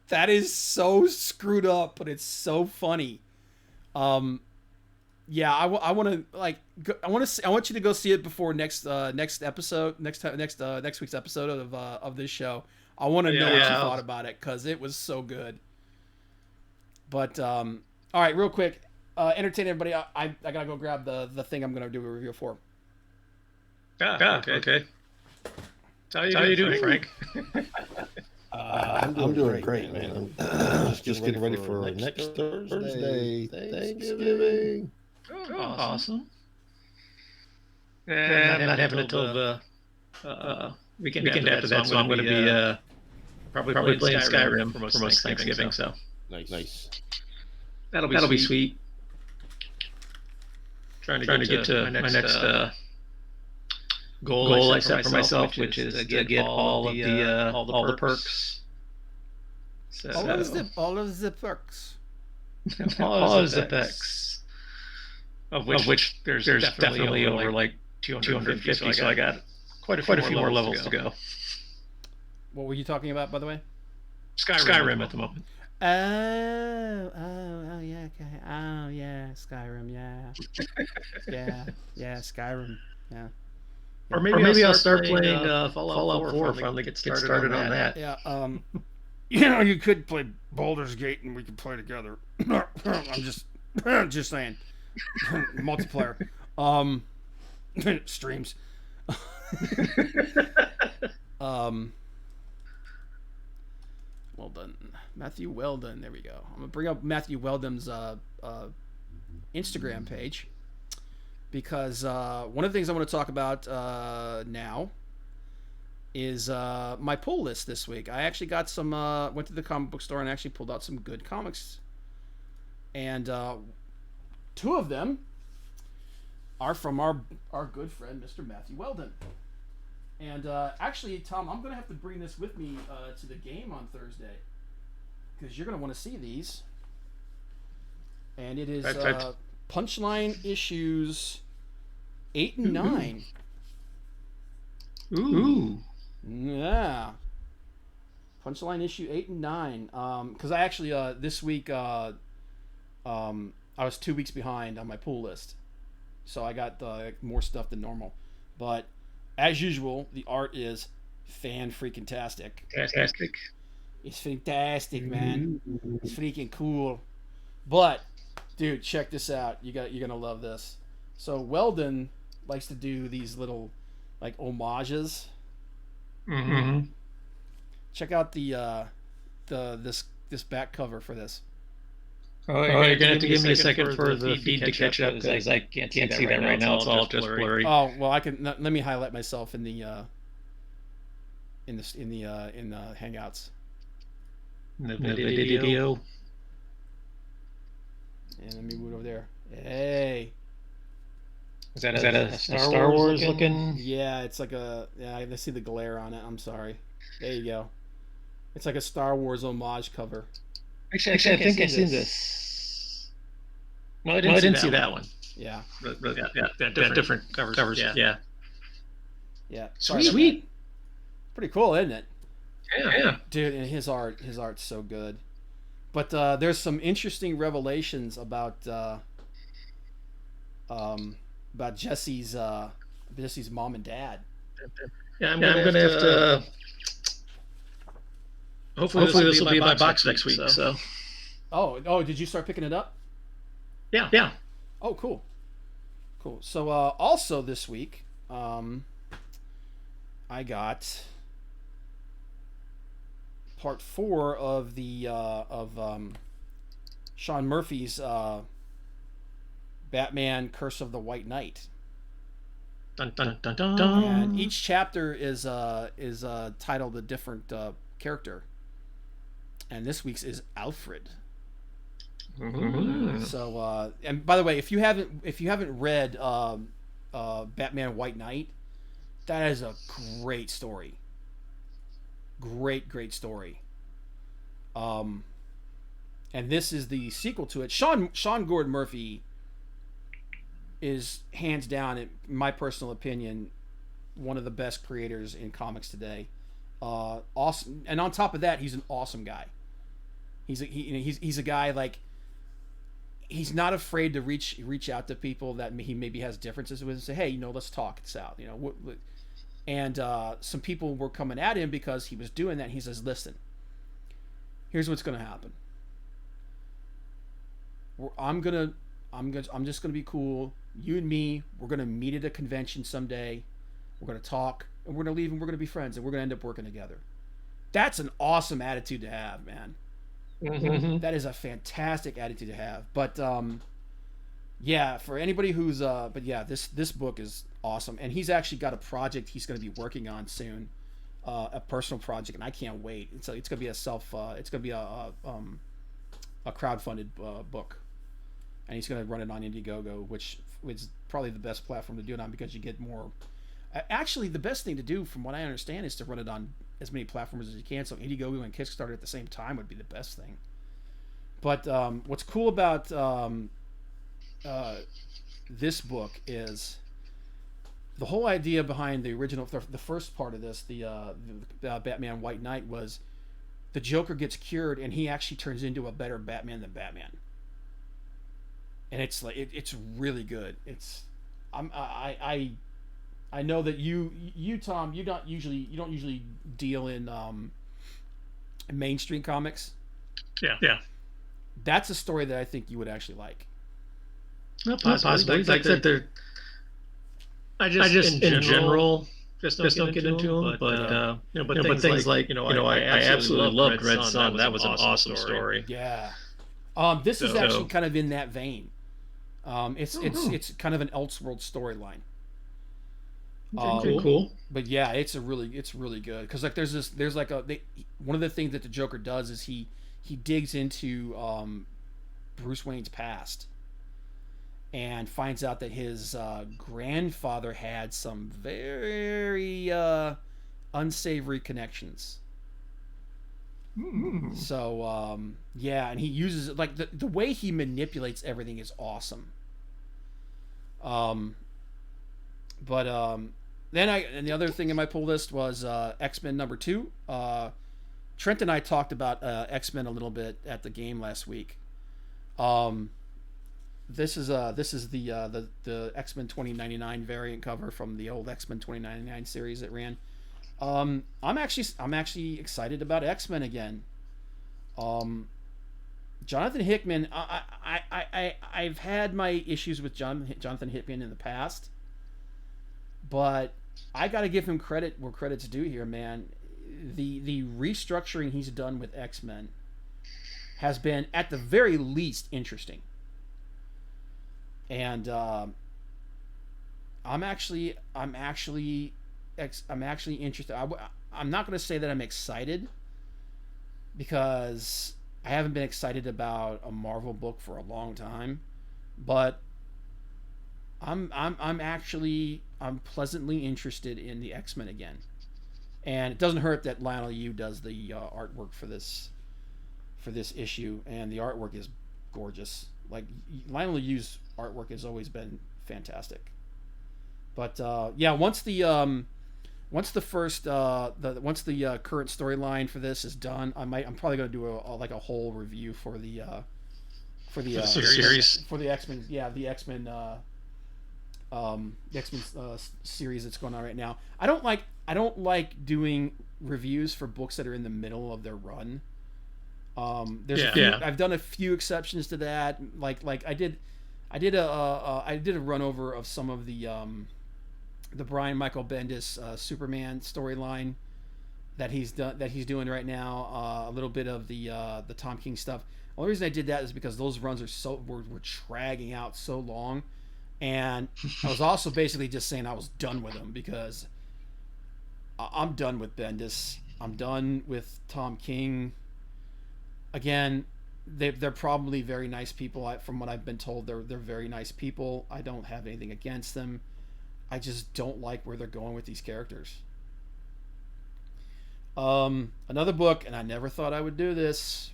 A: that is so screwed up, but it's so funny. Yeah, I want you to go see it before next week's episode of this show. I want to know what you thought about it because it was so good. But all right, real quick, entertain everybody. I gotta go grab the thing I'm gonna do a review for.
C: Okay. How you doing, Frank?
B: I'm doing great, man. I'm just getting ready for next Thursday, Thanksgiving.
C: Oh, awesome. I'm not having it until the weekend after that, so I'm going to be probably playing Skyrim for most Thanksgiving. So
B: nice.
C: That'll be sweet. Trying to get to my next goal I set for myself, which is to get all the perks. So
A: all of the perks.
C: all of the perks, of which there's definitely over like 250. So I got quite a few more levels to go.
A: What were you talking about, by the way?
C: Skyrim at the moment.
A: Oh, yeah, okay. Oh, yeah, Skyrim, yeah, Skyrim, yeah.
C: Or maybe I'll start playing Fallout 4. Finally get started on that.
A: Yeah, you know, you could play Baldur's Gate and we could play together. I'm just saying. Multiplayer. Streams. Well done. Matthew Weldon. There we go. I'm going to bring up Matthew Weldon's Instagram page because one of the things I want to talk about now is my pull list this week. I actually got some, went to the comic book store and actually pulled out some good comics. And two of them are from our good friend, Mr. Matthew Weldon. And actually, Tom, I'm going to have to bring this with me to the game on Thursday because you're going to want to see these. And it is Punchline issues 8 and 9.
C: Ooh.
A: Yeah. Punchline issue 8 and 9. Because I actually, this week, I was 2 weeks behind on my pull list. So I got more stuff than normal. But as usual, the art is fan-freaking-tastic.
C: Fantastic.
A: It's fantastic, man. It's freaking cool. But, dude, check this out. You're gonna love this. So Weldon likes to do these little, like, homages.
C: Mm-hmm.
A: Check out this back cover for this.
C: Oh, you're gonna have to give me a second for the feed to catch up because I can't see that right now. It's all just blurry.
A: Oh well, I can. Let me highlight myself in the Hangouts.
C: In the video.
A: And let me move it over there. Hey.
C: Is that a Star Wars looking?
A: Yeah, it's like I see the glare on it. I'm sorry. There you go. It's like a Star Wars homage cover.
C: Actually, I think I've seen this. No, I didn't see that one.
A: Yeah.
C: Yeah, different covers. Yeah. Sweet.
A: Pretty cool, isn't it?
C: Yeah.
A: Dude, and his art's so good. But there's some interesting revelations about Jesse's mom and dad.
C: Yeah, I'm gonna have to. Hopefully this will be my box next week. So.
A: Oh! Did you start picking it up?
C: Yeah.
A: Oh, cool. So also this week, I got part 4 of the Sean Murphy's Batman: Curse of the White Knight.
C: Dun, dun, dun, dun.
A: And each chapter is titled a different character. And this week's is Alfred.
C: Mm-hmm.
A: So and by the way, if you haven't read Batman White Knight, that is a great story. Great story. And this is the sequel to it. Sean Gordon Murphy is hands down, in my personal opinion, one of the best creators in comics today. Awesome, and on top of that, he's an awesome guy. He's a guy, like, he's not afraid to reach out to people that he maybe has differences with and say, hey, let's talk this out. And some people were coming at him because he was doing that. And he says, listen, here's what's going to happen. I'm just going to be cool. You and me, we're going to meet at a convention someday. We're going to talk, and we're going to leave, and we're going to be friends, and we're going to end up working together. That's an awesome attitude to have, man.
C: Mm-hmm.
A: That is a fantastic attitude to have. But yeah, for anybody who's this book is awesome, and he's actually got a project he's going to be working on soon, a personal project, and I can't wait. It's going to be a crowdfunded book, and he's going to run it on Indiegogo, which is probably the best platform to do it on because you get more. Actually, the best thing to do, from what I understand, is to run it on as many platformers as you can. So Indiegogo and Kickstarter at the same time would be the best thing. But what's cool about this book is the whole idea behind the original, the first part of this, the Batman White Knight, was the Joker gets cured and he actually turns into a better Batman than Batman. And it's like it's really good. I know that you Tom, you don't usually deal in mainstream comics.
C: Yeah.
A: That's a story that I think you would actually like.
C: Not possibly. Like that, they're. I just in general just don't get into them. But things like I absolutely loved Red Son. That was an awesome story.
A: Yeah. This is actually kind of in that vein. It's kind of an Elseworld storyline.
C: Cool.
A: But yeah, it's really good because like there's like one of the things that the Joker does is he digs into Bruce Wayne's past and finds out that his grandfather had some very unsavory connections. So yeah, and he uses it like the way he manipulates everything is awesome. And the other thing in my pull list was X-Men number 2. Trent and I talked about X-Men a little bit at the game last week. This is the X-Men 2099 variant cover from the old X-Men 2099 series that ran. I'm actually excited about X-Men again. Jonathan Hickman, I've had my issues with Jonathan Hickman in the past, but I got to give him credit where credit's due here, man. The restructuring he's done with X-Men has been at the very least interesting. And I'm actually interested. I'm not going to say that I'm excited because I haven't been excited about a Marvel book for a long time, but I'm pleasantly interested in the X-Men again. And it doesn't hurt that Lionel Yu does the artwork for this issue, and the artwork is gorgeous. Like Lionel Yu's artwork has always been fantastic. But yeah, once the current storyline for this is done, I'm probably going to do a whole review for the
C: series
A: for the X-Men. Yeah, the X-Men series that's going on right now. I don't like doing reviews for books that are in the middle of their run. I've done a few exceptions to that. Like I did a run over of some of the Brian Michael Bendis Superman storyline that he's doing right now. A little bit of the Tom King stuff. The only reason I did that is because those runs were dragging out so long, and I was also basically just saying I was done with them because I'm done with Bendis. I'm done with Tom King. Again, they're probably very nice people. From what I've been told, they're very nice people. I don't have anything against them. I just don't like where they're going with these characters. Another book, and I never thought I would do this,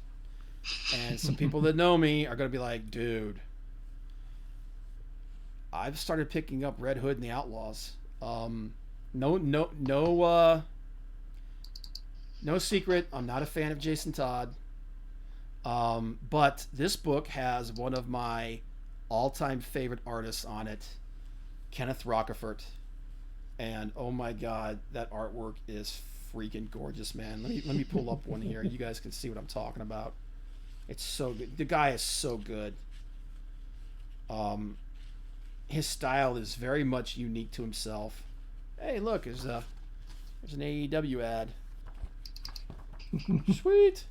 A: and some people that know me are going to be like, dude, I've started picking up Red Hood and the Outlaws. No secret, I'm not a fan of Jason Todd. But this book has one of my all-time favorite artists on it, Kenneth Rockefort, and oh my god, that artwork is freaking gorgeous, man. Let me pull up one here. You guys can see what I'm talking about. It's so good. The guy is so good. His style is very much unique to himself. Hey, look, there's an AEW ad. Sweet.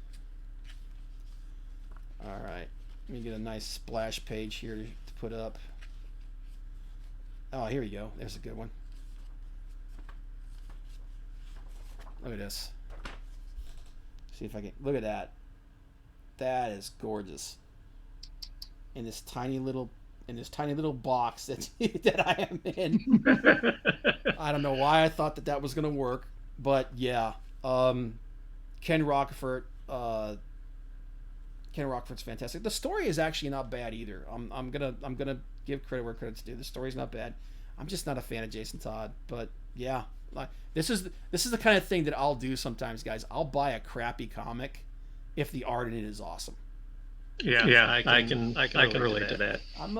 A: All right, let me get a nice splash page here to put up. Oh, here we go. There's a good one. Look at this. See if I can look at that. That is gorgeous. In this tiny little box that I am in. I don't know why I thought that was gonna work, but yeah. Ken Rockford. Ken Rockford's fantastic. The story is actually not bad either. I'm gonna give credit where credit's due. The story's not bad. I'm just not a fan of Jason Todd, but yeah, like this is the kind of thing that I'll do sometimes, guys. I'll buy a crappy comic if the art in it is awesome.
C: Yeah, I can relate to that.
A: I'm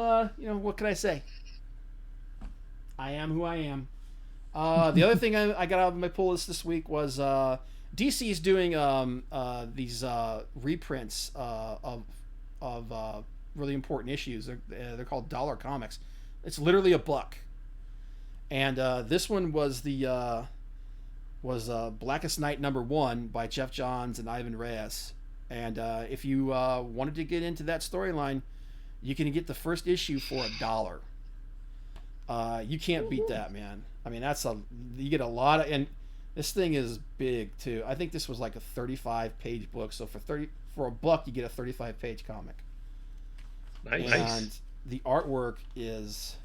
A: what can I say? I am who I am. The other thing I got out of my pull list this week was DC is doing these reprints of really important issues. They're called dollar comics. It's literally $1, and this one was Blackest Night #1 by Jeff Johns and Ivan Reyes. And if you wanted to get into that storyline, you can get the first issue for $1. You can't beat that, man. I mean, you get a lot of, and this thing is big too. I think this was like a 35-page book. So for $1, you get a 35-page comic.
C: Nice.
A: And the artwork is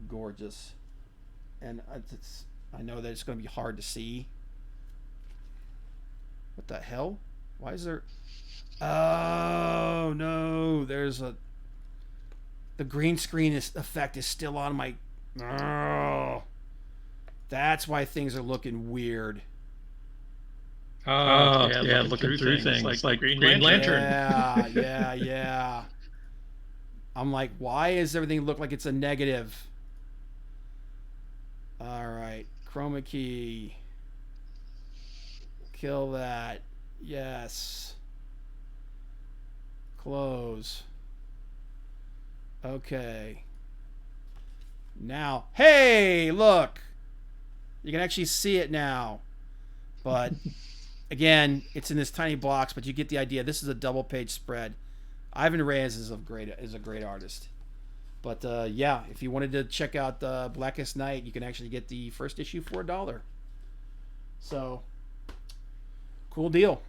A: gorgeous, and I know that it's going to be hard to see. What the hell? Why is there? Oh no! The green screen effect is still on my. Oh, that's why things are looking weird.
C: Oh, yeah, looking through things like Green Lantern.
A: Yeah. I'm like, why does everything look like it's a negative? All right, chroma key. Kill that. Yes. Close. Okay. Now, hey, look. You can actually see it now. But again, it's in this tiny box, but you get the idea. This is a double-page spread. Ivan Reyes is a great artist. But yeah, if you wanted to check out Blackest Night, you can actually get the first issue for $1. So, cool deal.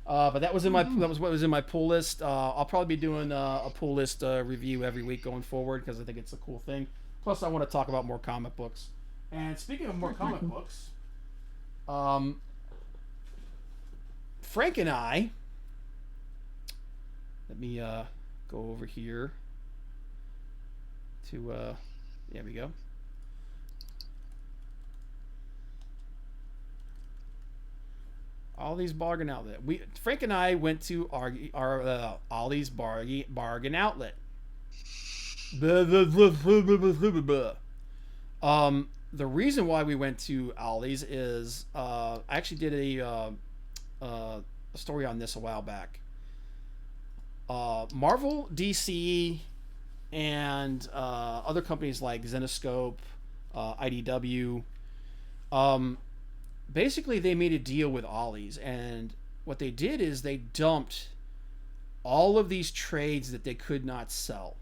A: But that was what was in my pull list. I'll probably be doing a pull list review every week going forward because I think it's a cool thing. Plus, I want to talk about more comic books. And speaking of more comic books, Frank and I. Let me go over here to there we go. Ollie's Bargain Outlet. Frank and I went to our Ollie's Bargain Outlet. The reason why we went to Ollie's is I actually did a story on this a while back. Marvel, DC, and other companies like Zenescope, IDW. Basically, they made a deal with Ollie's, and what they did is they dumped all of these trades that they could not sell.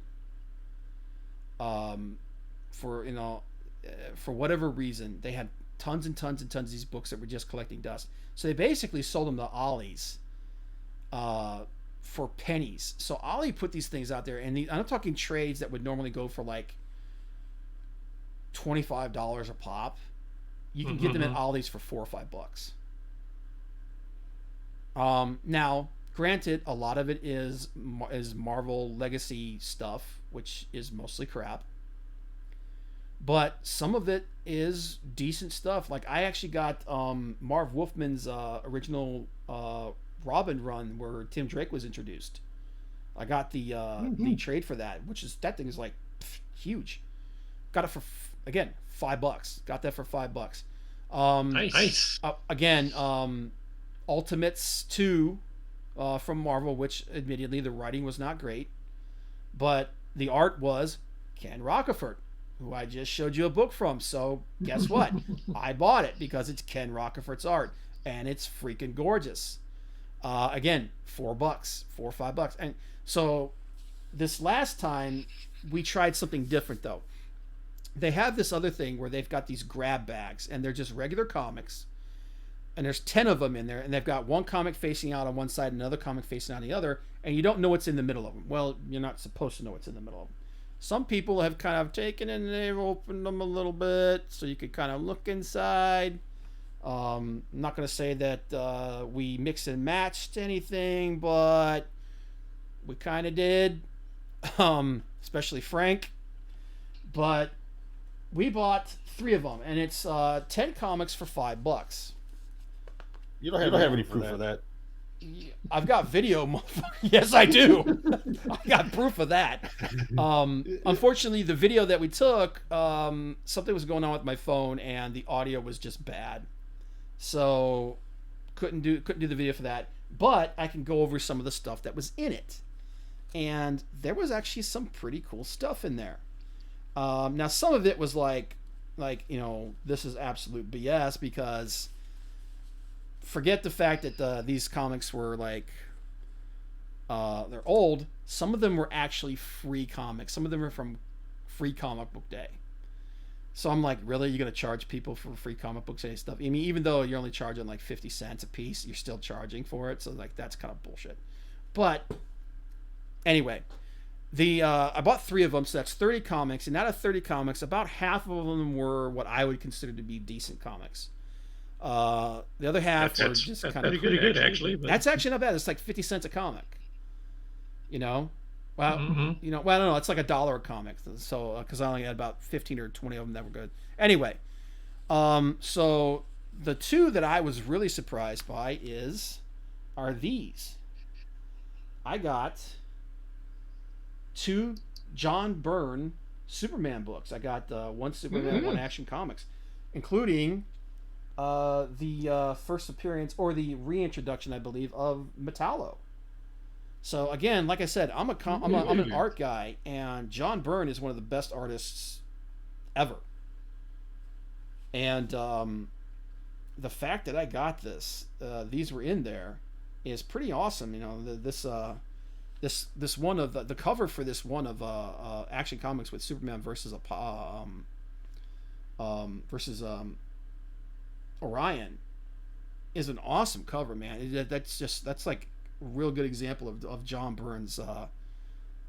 A: For whatever reason, they had tons and tons and tons of these books that were just collecting dust. So they basically sold them to Ollie's for pennies. So Ollie put these things out there, and I'm talking trades that would normally go for like $25 a pop. You can get them at Ollie's for $4 or $5. Now, granted, a lot of it is Marvel Legacy stuff, which is mostly crap. But some of it is decent stuff. Like I actually got Marv Wolfman's original Robin run where Tim Drake was introduced. I got the trade for that, that thing is like huge. Got it for again $5. Got that for $5.
C: Nice.
A: Again, Ultimates 2 from Marvel, which admittedly the writing was not great, but the art was Ken Rockford, who I just showed you a book from. So guess what? I bought it because it's Ken Rockford's art, and it's freaking gorgeous. Again, $4, $4 or $5, and so this last time we tried something different though. They have this other thing where they've got these grab bags, and they're just regular comics, and there's 10 of them in there, and they've got one comic facing out on one side, another comic facing out on the other, and you don't know what's in the middle of them. Well, you're not supposed to know what's in the middle of them. Some people have kind of taken and they've opened them a little bit so you could kind of look inside. I'm not going to say that we mixed and matched anything, but we kind of did, especially Frank. But we bought 3 of them, and it's 10 comics for $5.
B: You don't have any proof of that.
A: I've got video. Yes, I do. I got proof of that. Unfortunately, the video that we took, something was going on with my phone, and the audio was just bad. So couldn't do the video for that. But I can go over some of the stuff that was in it, and there was actually some pretty cool stuff in there. Now some of it was like this is absolute BS, because forget the fact that these comics were like they're old. Some of them were actually free comics. Some of them are from Free Comic Book Day. So I'm like, really? You're going to charge people for free comic books and stuff? I mean, even though you're only charging like 50 cents a piece, you're still charging for it. So like, that's kind of bullshit. But anyway, I bought 3 of them. So that's 30 comics. And out of 30 comics, about half of them were what I would consider to be decent comics. The other half were just kind of
C: pretty good actually. But...
A: That's actually not bad. It's like 50 cents a comic. Well, well, I don't know. It's like $1 a comic. So, because I only had about 15 or 20 of them that were good. Anyway, so the 2 that I was really surprised by are these. I got 2 John Byrne Superman books. I got 1 Superman, 1 Action Comics, including the first appearance or the reintroduction, I believe, of Metallo. So again, like I said, I'm an art guy, and John Byrne is one of the best artists ever. And the fact that I got these were in there, is pretty awesome. This one of the cover for this one of Action Comics with Superman versus Orion is an awesome cover, man. That's like real good example of John Byrne's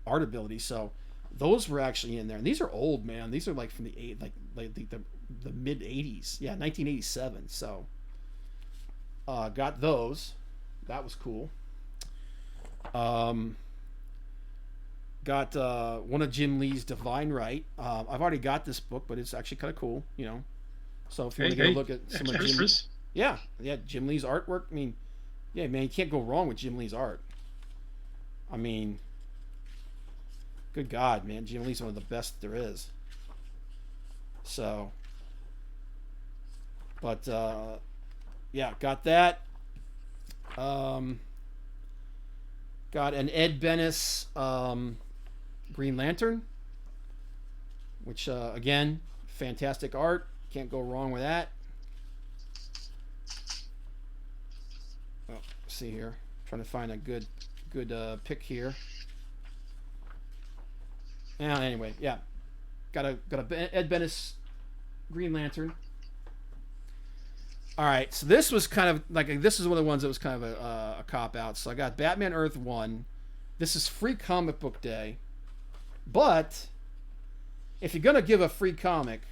A: art ability. So those were actually in there, and these are old, man. These are like from the mid 80s. Yeah, 1987. So got those. That was cool. Got one of Jim Lee's Divine Right. I've already got this book, but it's actually kind of cool, So if you want to get a look at some of Jim, Jim Lee's artwork. I mean, yeah, man, you can't go wrong with Jim Lee's art. I mean, good God, man, Jim Lee's one of the best there is. So, but got that. Got an Ed Benes Green Lantern, which again, fantastic art. Can't go wrong with that. Oh, see here, trying to find a good pick here. Anyway, yeah, got a Ed Benes Green Lantern. All right, so this was kind of like, this is one of the ones that was kind of a cop out. So I got Batman Earth 1. This is Free Comic Book Day, but if you're gonna give a free comic,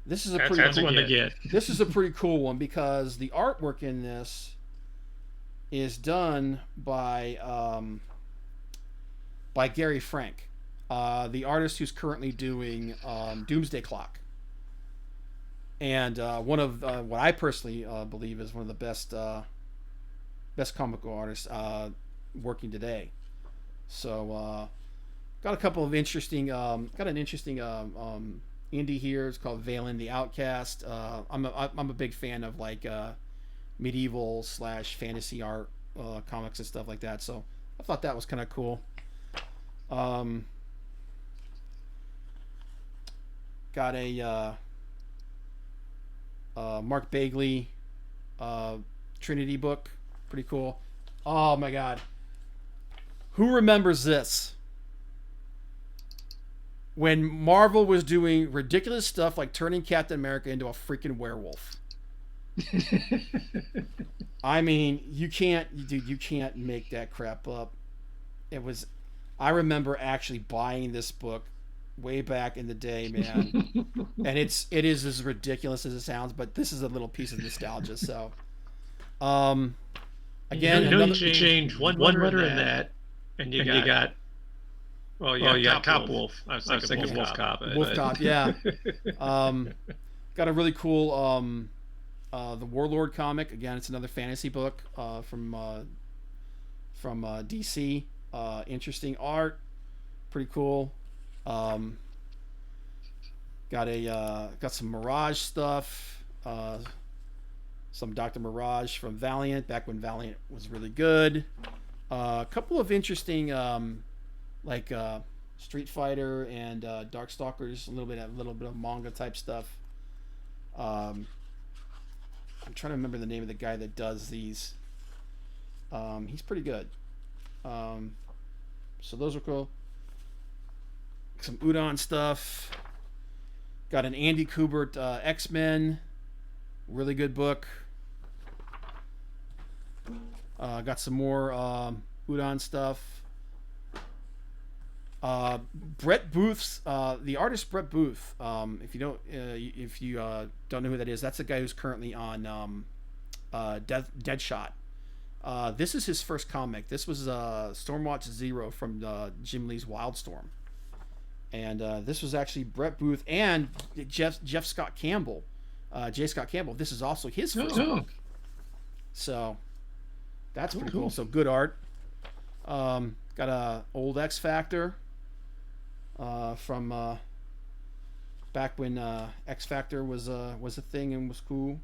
A: this is
C: that's one to get.
A: This is a pretty cool one, because the artwork in this is done by Gary Frank, the artist who's currently doing Doomsday Clock, and one of what I personally believe is one of the best comic book artists working today. So got a couple of interesting got an interesting indie here. It's called Valen the Outcast. I'm a big fan of like medieval / fantasy art comics and stuff like that, so I thought that was kind of cool. Got a Mark Bagley Trinity book, pretty cool. Oh my God, who remembers this? When Marvel was doing ridiculous stuff like turning Captain America into a freaking werewolf. I mean, you can't make that crap up. I remember actually buying this book way back in the day, man. And it is as ridiculous as it sounds, but this is a little piece of nostalgia. So, again,
C: you change one letter in that, and you got you got Cop Wolf. I was thinking Wolf Cop.
A: Wolf Cop, yeah. Got a really cool the Warlord comic. Again, it's another fantasy book from DC. Interesting art, pretty cool. Got some Mirage stuff. Some Dr. Mirage from Valiant, back when Valiant was really good. A couple of interesting Street Fighter and Darkstalkers, a little bit of manga type stuff. I'm trying to remember the name of the guy that does these. He's pretty good. So those are cool. Some Udon stuff. Got an Andy Kubert X-Men. Really good book. Got some more Udon stuff. Brett Booth's the artist Brett Booth. If you don't know who that is, that's the guy who's currently on Deadshot. This is his first comic. This was Stormwatch Zero from Jim Lee's Wildstorm, and this was actually Brett Booth and Jeff Scott Campbell, J. Scott Campbell. This is also his first book, so that's pretty cool. So good art. Got a old X Factor from back when X Factor was a thing and was cool.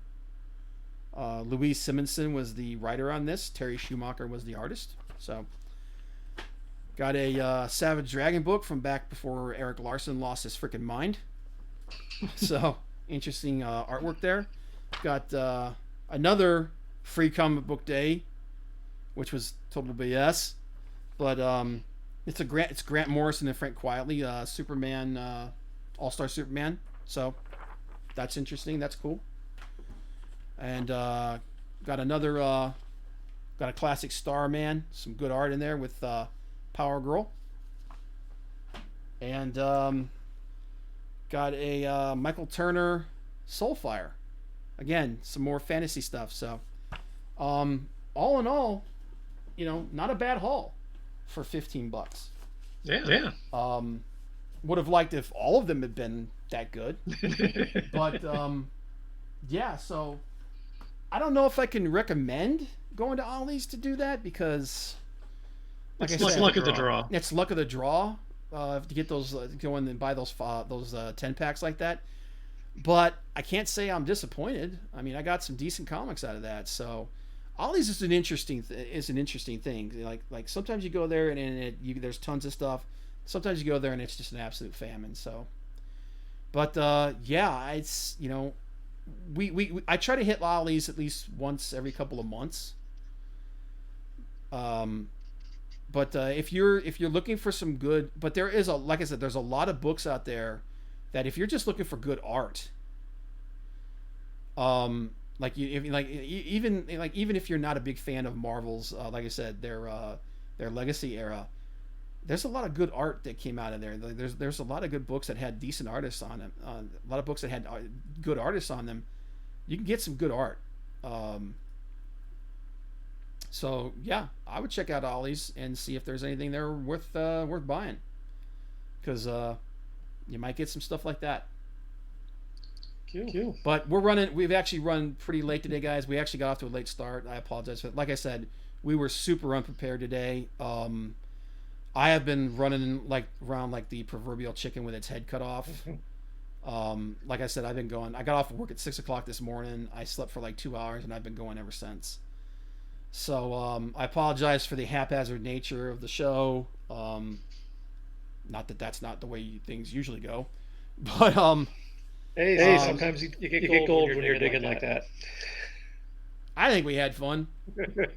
A: Louise Simonson was the writer on this. Terry Schumacher was the artist. So, got a Savage Dragon book from back before Eric Larson lost his freaking mind. So, interesting artwork there. Got another free comic book day, which was total BS. But it's Grant Morrison and Frank Quietly, Superman, All-Star Superman. So, that's interesting. That's cool. And got a classic Starman, some good art in there with Power Girl. And got a Michael Turner Soulfire. Again, some more fantasy stuff. So all in all, not a bad haul for $15.
C: Yeah.
A: Would have liked if all of them had been that good. But yeah, so I don't know if I can recommend going to Ollie's to do that, because
C: it's luck of the draw.
A: It's luck of the draw to get those go in and buy those 10 packs like that. But I can't say I'm disappointed. I mean, I got some decent comics out of that. So Ollie's is an interesting thing. Like sometimes you go there and there's tons of stuff. Sometimes you go there and it's just an absolute famine. So, but yeah, it's I try to hit Ollie's at least once every couple of months. But if you're looking for some good, but there is like I said, there's a lot of books out there that if you're just looking for good art, even if you're not a big fan of Marvel's, like I said, their Legacy era, there's a lot of good art that came out of there. There's a lot of good books that had decent artists on them. A lot of books that had good artists on them. You can get some good art. So yeah, I would check out Ollie's and see if there's anything there worth buying, because you might get some stuff like that.
C: Cool.
A: But we've actually run pretty late today, guys. We actually got off to a late start. I apologize for that. Like I said, we were super unprepared today. I have been running around like the proverbial chicken with its head cut off. Like I said, I got off of work at 6:00 this morning. I slept for like 2 hours and I've been going ever since. So I apologize for the haphazard nature of the show. Not that that's not the way things usually go, but
C: hey, sometimes you get gold when you're digging like that.
A: I think we had fun.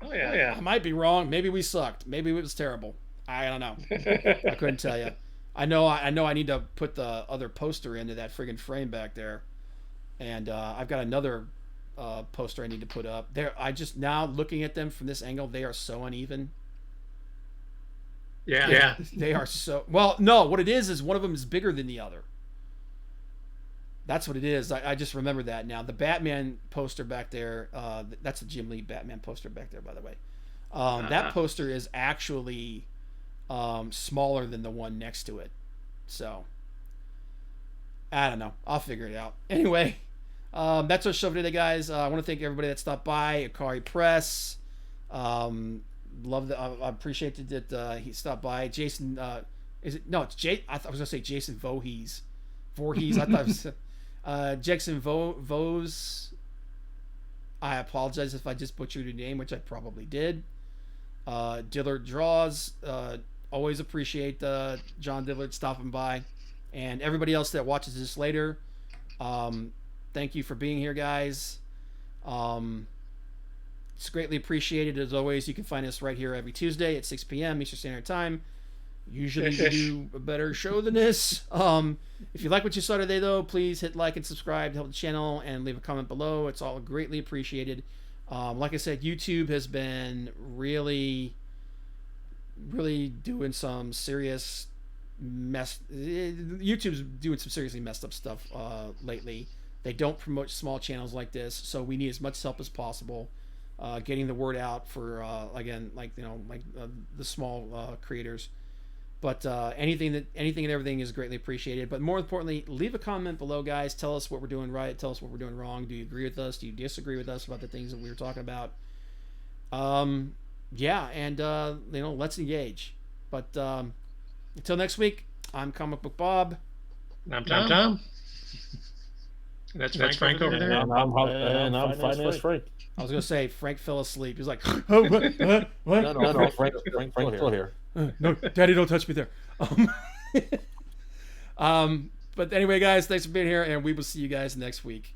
C: Oh yeah.
A: I might be wrong. Maybe we sucked. Maybe it was terrible. I don't know. I couldn't tell you. I know I need to put the other poster into that friggin' frame back there, and I've got another poster I need to put up there. I just, now looking at them from this angle, they are so uneven.
C: Yeah.
A: They are so well. No, what it is one of them is bigger than the other. That's what it is. I just remember that now. The Batman poster back there. That's the Jim Lee Batman poster back there, by the way. That poster is actually smaller than the one next to it. So I don't know. I'll figure it out. Anyway, that's our show for today, guys. I want to thank everybody that stopped by. Akari Press. Love that. I appreciate that he stopped by. Jason, is it? No, it's Jay. I was gonna say Jason Voorhees. Voorhees. I thought it was Jackson Vose. I apologize if I just butchered your name, which I probably did. Dillard Draws. Always appreciate John Dillard stopping by, and everybody else that watches this later. Thank you for being here, guys. It's greatly appreciated. As always, you can find us right here every Tuesday at 6 p.m. Eastern Standard Time. Usually we do a better show than this. If you like what you saw today, though, please hit like and subscribe to help the channel and leave a comment below. It's all greatly appreciated. Like I said, YouTube has been really doing some serious YouTube's doing some seriously messed up stuff lately. They don't promote small channels like this, so we need as much help as possible getting the word out for the small creators. But anything and everything is greatly appreciated. But more importantly, leave a comment below, guys. Tell us what we're doing right. Tell us what we're doing wrong. Do you agree with us? Do you disagree with us about the things that we were talking about? Yeah, and let's engage. But until next week, I'm Comic Book Bob.
C: I'm Tom. That's Frank over there.
B: And I'm Finance Frank.
A: I was gonna say Frank fell asleep. He's like, oh, what?
B: No, Frank's still here.
A: No, Daddy, don't touch me there. But anyway, guys, thanks for being here, and we will see you guys next week.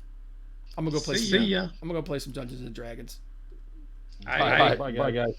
A: I'm gonna go play. I'm gonna go play some Dungeons and Dragons.
B: Bye, guys.